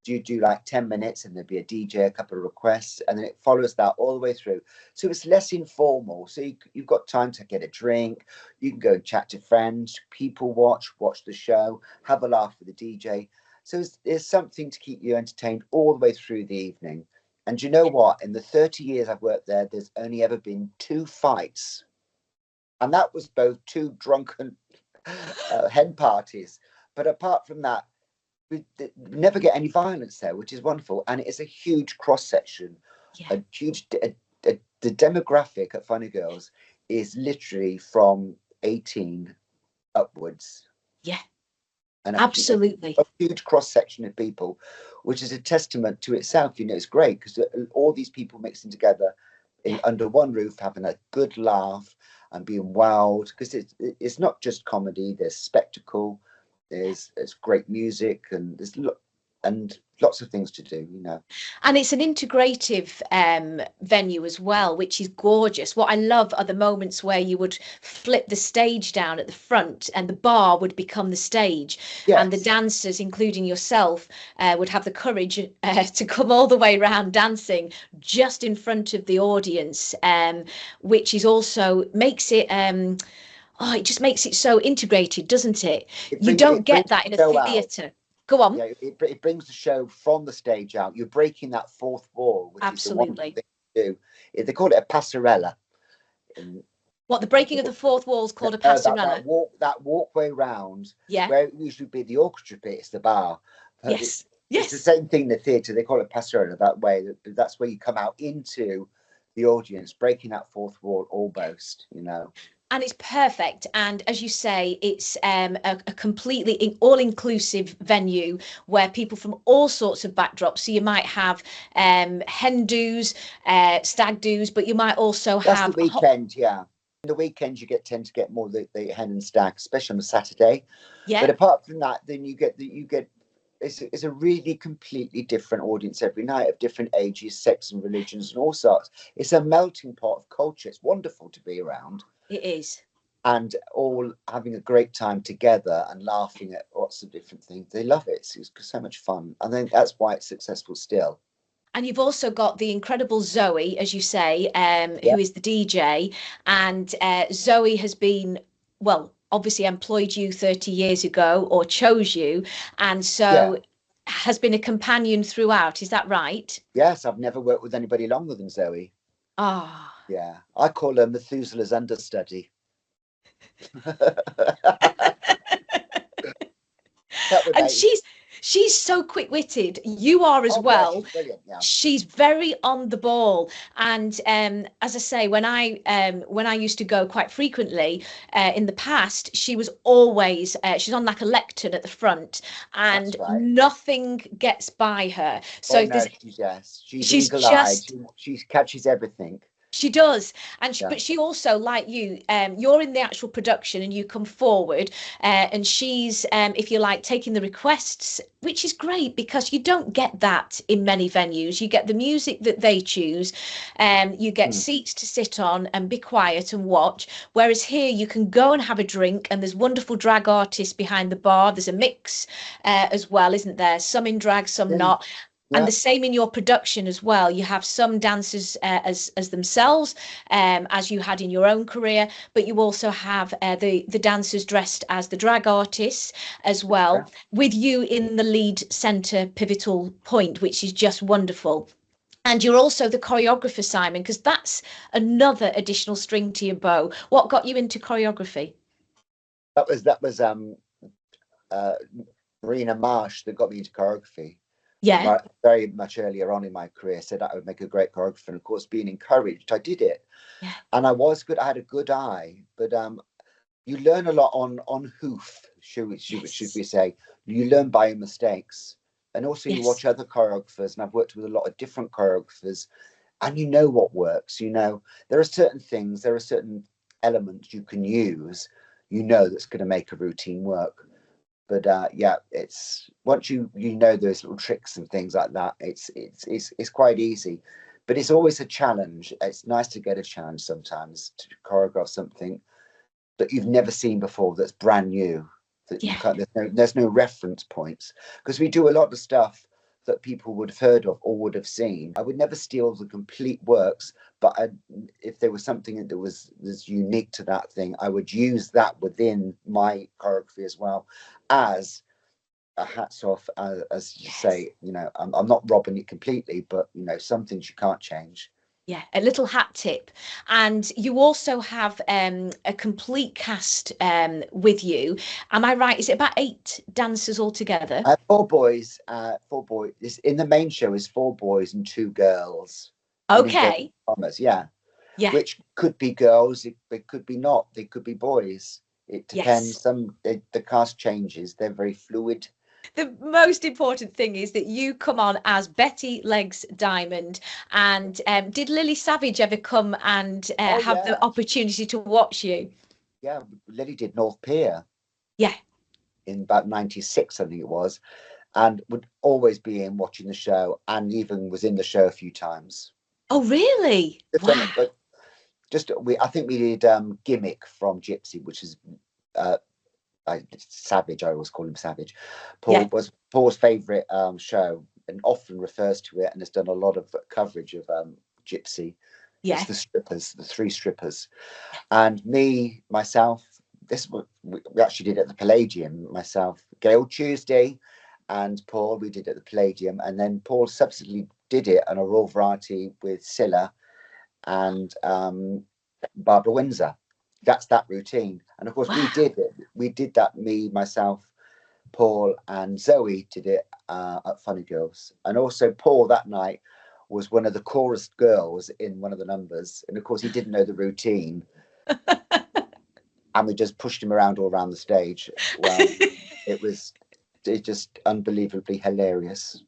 You do like 10 minutes, and there'll be a DJ, a couple of requests, and then it follows that all the way through. So it's less informal. So you've got time to get a drink. You can go and chat to friends, people watch the show, have a laugh with the DJ. So there's something to keep you entertained all the way through the evening. And you know what? In the 30 years I've worked there, there's only ever been 2 fights. And that was both 2 drunken hen parties. But apart from that, we never get any violence there, which is wonderful. And it's a huge cross section. The demographic at Funny Girls is literally from 18 upwards. Yeah, and absolutely. A huge cross section of people, which is a testament to itself. It's great because all these people mixing together under one roof, having a good laugh and being wowed, because it's not just comedy. There's spectacle, there's great music, and and lots of things to do, you know. And it's an integrative venue as well, which is gorgeous. What I love are the moments where you would flip the stage down at the front and the bar would become the stage. And the Yes. dancers, including yourself, would have the courage to come all the way around dancing just in front of the audience, which is also makes it. Oh, it just makes it so integrated, doesn't it? You don't It get brings that in the a show out. theatre. Go on. Yeah, it brings the show from the stage out. You're breaking that fourth wall, which is the wonderful Absolutely. thing to do. They call it a passerella. In, What, the breaking of the fourth wall is called a passerella? that walkway round, Yeah. where it usually be the orchestra pit, it's the bar. But Yes. it's the same thing in the theatre. They call it passerella that way. That's where you come out into the audience, breaking that fourth wall almost, you know. And it's perfect. And as you say, it's a completely all-inclusive venue where people from all sorts of backdrops. So you might have hen do's, stag do's, but you might also That's have the weekend, yeah. The weekends you tend to get more the hen and stag, especially on a Saturday. But yeah, apart from that, then you get it's a really completely different audience every night, of different ages, sex and religions and all sorts. It's a melting pot of culture. It's wonderful to be around, it is. and all having a great time together and laughing at lots of different things. They love it. It's so much fun. I think that's why it's successful still. And you've also got the incredible Zoe, as you say, Yeah. who is the DJ. And Zoe has been, well, obviously employed you 30 years ago or chose you. And Yeah. so has been a companion throughout. Is that right? Yes, I've never worked with anybody longer than Zoe. Ah. Yeah. I call her Methuselah's understudy. And she's so quick-witted. You are as Oh yeah, well. she's brilliant. Yeah. She's very on the ball. And as I say, when I used to go quite frequently in the past, she was always she's on like a lectern at the front, and That's right. nothing gets by her. So Oh if no, there's she's she's eagle-eyed. just She catches everything. she does, and Yeah. but she also, like you, you're in the actual production and you come forward, and she's, if you like, taking the requests, which is great because you don't get that in many venues. You get the music that they choose, you get seats to sit on and be quiet and watch. Whereas here you can go and have a drink, and there's wonderful drag artists behind the bar. There's a mix as well, isn't there? Some in drag, some not. And the same in your production as well. You have some dancers as themselves, as you had in your own career, but you also have the dancers dressed as the drag artists as well, with you in the lead centre pivotal point, which is just wonderful. And you're also the choreographer, Simon, because that's another additional string to your bow. What got you into choreography? That was Marina Marsh that got me into choreography. Yeah. Very much earlier on in my career, said I would make a great choreographer, and of course, being encouraged, I did it. Yeah. And I was good. I had a good eye, but you learn a lot on hoof, should we say? You learn by your mistakes, and also you watch other choreographers. And I've worked with a lot of different choreographers, and you know what works. You know there are certain things, there are certain elements you can use. You know that's going to make a routine work. But yeah, it's once you know those little tricks and things like that, it's quite easy. But it's always a challenge. It's nice to get a challenge sometimes to choreograph something that you've never seen before, that's brand new, that you can't. There's no reference points, because we do a lot of stuff that people would have heard of or would have seen. I would never steal the complete works, but if there was something that was unique to that thing, I would use that within my choreography as well, as a hats off, as you say. You know, I'm not robbing it completely, but you know, some things you can't change. Yeah, a little hat tip. And you also have a complete cast with you. Am I right? Is it about 8 dancers altogether? 4 boys. 4 boys. In the main show is 4 boys and 2 girls. Okay. Yeah. Yeah. Which could be girls. It could be not. They could be boys. It depends. Yes. The cast changes. They're very fluid. The most important thing is that you come on as Betty Legs Diamond. And did Lily Savage ever come and Oh have the yeah, opportunity to watch you? yeah. Lily did North Pier Yeah. in about '96, I think it was, and would always be in watching the show, and even was in the show a few times. Oh, really? Just on Wow. it, but just I think we did Gimmick from Gypsy, which is uh, Savage. I always call him Savage. Yeah. Paul's favourite show, and often refers to it, and has done a lot of coverage of Gypsy. It's Yeah. the strippers, the three strippers, and myself. This we actually did at the Palladium. Myself, Gail Tuesday, and Paul. We did it at the Palladium, and then Paul subsequently did it on a Royal Variety with Scylla and Barbara Windsor. That's that routine, and of course we Wow. did it. We did that. Me, myself, Paul, and Zoe did it at Funny Girls, and also Paul that night was one of the chorus girls in one of the numbers, and of course he didn't know the routine, and we just pushed him around all around the stage. Well, it's just unbelievably hilarious.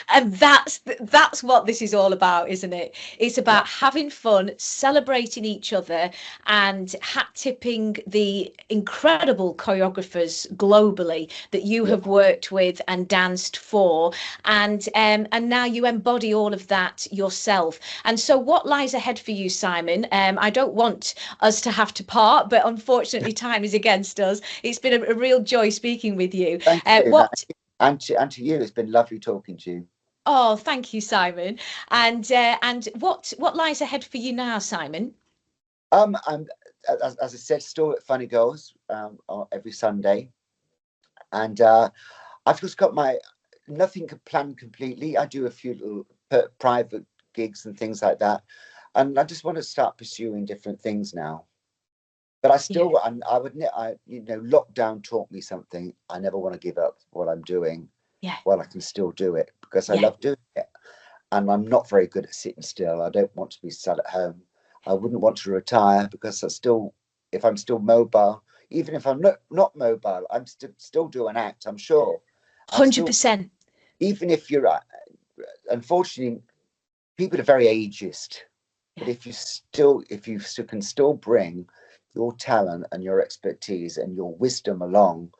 And that's what this is all about, isn't it? It's about having fun, celebrating each other, and hat tipping the incredible choreographers globally that you have worked with and danced for, and now you embody all of that yourself. And so, what lies ahead for you, Simon? I don't want us to have to part, but unfortunately, time is against us. It's been a real joy speaking with you. Thank you. What And to you, it's been lovely talking to you. Oh, thank you, Simon. And what lies ahead for you now, Simon? I'm as I said, still at Funny Girls every Sunday, and I've just got my nothing planned completely. I do a few little private gigs and things like that, and I just want to start pursuing different things now. But I still, and lockdown taught me something. I never want to give up what I'm doing Yeah, while I can still do it because I yeah, love doing it. And I'm not very good at sitting still. I don't want to be sat at home. I wouldn't want to retire because if I'm still mobile, even if I'm not mobile, I'm still do an act. I'm sure. I'm still, 100%. even if you're, unfortunately, people are very ageist. But Yeah. if you can still bring your talent and your expertise and your wisdom along,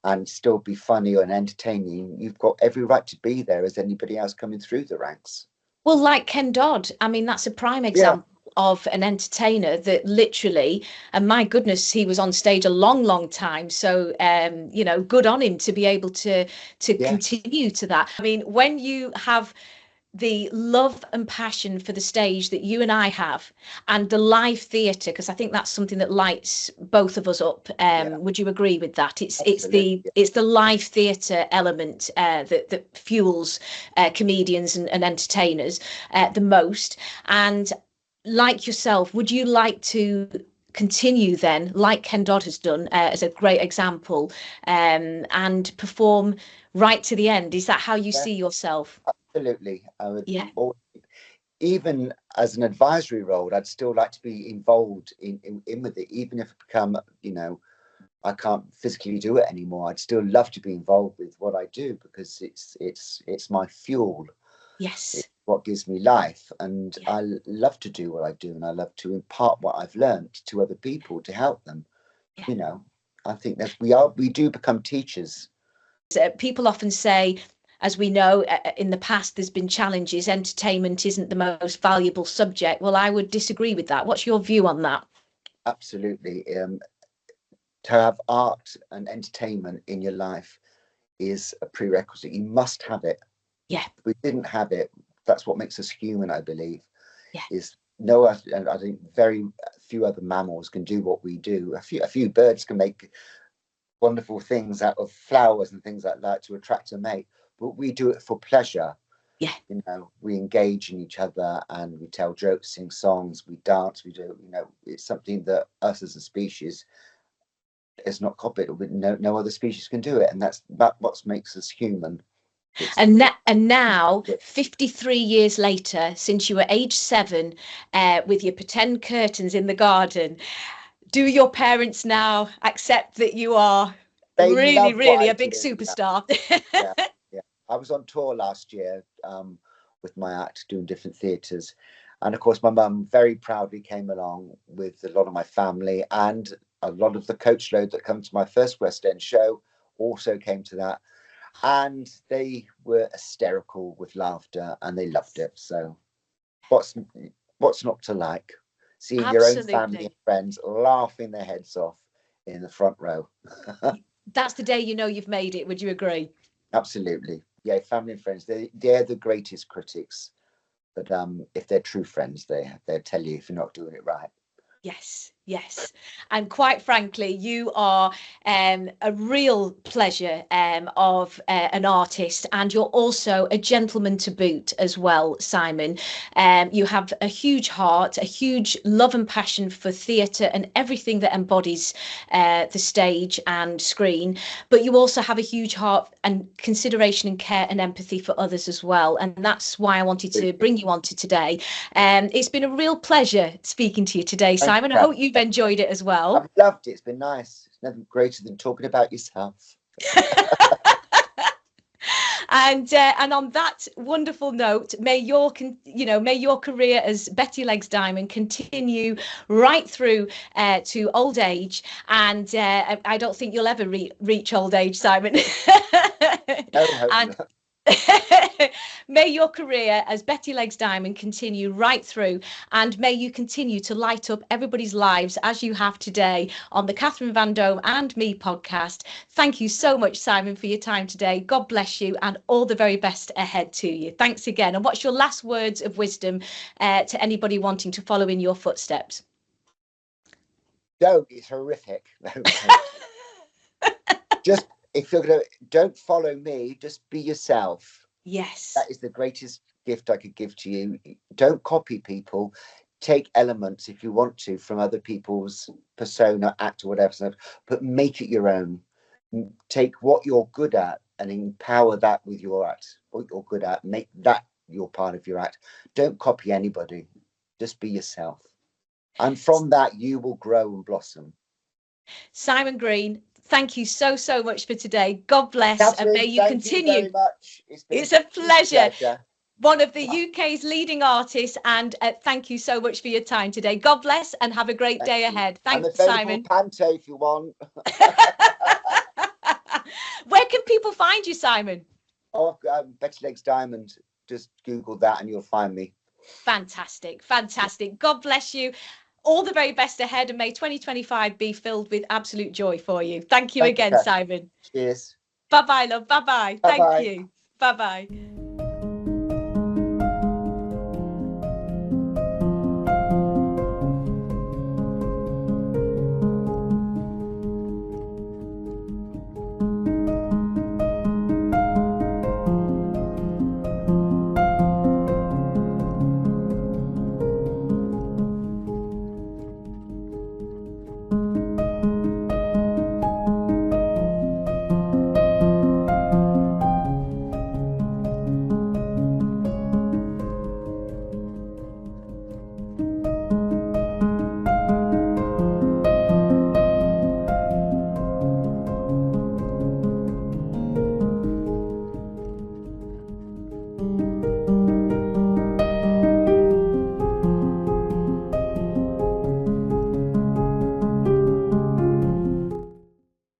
and still be funny and entertaining, you've got every right to be there as anybody else coming through the ranks. Well, like Ken Dodd, I mean, that's a prime Yeah, example of an entertainer that literally, and my goodness, he was on stage a long, long time. So, good on him to be able to yeah, continue to that. I mean, when you have the love and passion for the stage that you and I have, and the live theatre, because I think that's something that lights both of us up. yeah, Would you agree with that? absolutely. It's the live theatre element that fuels comedians and entertainers the most. And like yourself, would you like to continue then, like Ken Dodd has done as a great example, and perform right to the end? Is that how you Yeah, see yourself? absolutely. I would, Yeah. even as an advisory role, I'd still like to be involved in with it, even if it become, I can't physically do it anymore. I'd still love to be involved with what I do because it's my fuel. It's Yes. what gives me life, and Yeah. I love to do what I do, and I love to impart what I've learned to other people to help them. Yeah. You know, I think that we do become teachers. People often say, as we know, in the past, there's been challenges. Entertainment isn't the most valuable subject. Well, I would disagree with that. What's your view on that? Absolutely, to have art and entertainment in your life is a prerequisite. You must have it. Yeah. If we didn't have it, that's what makes us human, I believe. Yeah. Is no, and I think very few other mammals can do what we do. A few birds can make wonderful things out of flowers and things like that to attract a mate, but we do it for pleasure. Yeah. We engage in each other and we tell jokes, sing songs, we dance, we do, it's something that us as a species is not copied. No other species can do it, and that's what makes us human. And now, 53 years later, since you were age 7, with your pretend curtains in the garden, do your parents now accept that you are They Really, love what really I a big do. superstar. Yeah, yeah. I was on tour last year with my act doing different theatres. And of course, my mum very proudly came along with a lot of my family, and a lot of the coach load that come to my first West End show also came to that. And they were hysterical with laughter and they loved it. So what's not to like? Seeing your own family and Absolutely. friends laughing their heads off in the front row. That's the day you know you've made it. Would you agree? Absolutely. Yeah, family and friends, they're the greatest critics. But if they're true friends, they'll tell you if you're not doing it right. Yes, yes. And quite frankly, you are a real pleasure of an artist, and you're also a gentleman to boot as well, Simon. You have a huge heart, a huge love and passion for theatre and everything that embodies the stage and screen. But you also have a huge heart and consideration and care and empathy for others as well. And that's why I wanted to bring you on to today. It's been a real pleasure speaking to you today, Thank Simon. I you. hope you've enjoyed it as well. I've loved it. It's been nice. It's nothing greater than talking about yourself. And on that wonderful note, may your career as Betty Legs Diamond continue right through to old age. And I don't think you'll ever reach old age, Simon. No, hope And not. may your career as Betty Legs Diamond continue right through, and may you continue to light up everybody's lives as you have today on the Catherine Vandome and Me podcast. Thank you so much, Simon, for your time today. God bless you, and all the very best ahead to you. Thanks again. And what's your last words of wisdom to anybody wanting to follow in your footsteps? Don't. It's horrific. Just if you're gonna, don't follow me. Just be yourself. Yes. That is the greatest gift I could give to you. Don't copy people. Take elements if you want to from other people's persona, act, or whatever, but make it your own. Take what you're good at and empower that with your act. What you're good at, make that your part of your act. Don't copy anybody. Just be yourself. And from that, you will grow and blossom. Simon Green, thank you so much for today. God bless, Catherine, and may you thank continue. you very much. It's a pleasure. Pleasure. One of the UK's leading artists, and thank you so much for your time today. God bless, and have a great day ahead. Thanks, I'm available Simon. Panto if you want. Where can people find you, Simon? Oh, Betty Legs Diamond. Just Google that and you'll find me. Fantastic, fantastic. God bless you. All the very best ahead, and may 2025 be filled with absolute joy for you. Thank you again, Simon. Cheers. Bye-bye, love. Bye-bye. Bye-bye. Thank you. Bye-bye.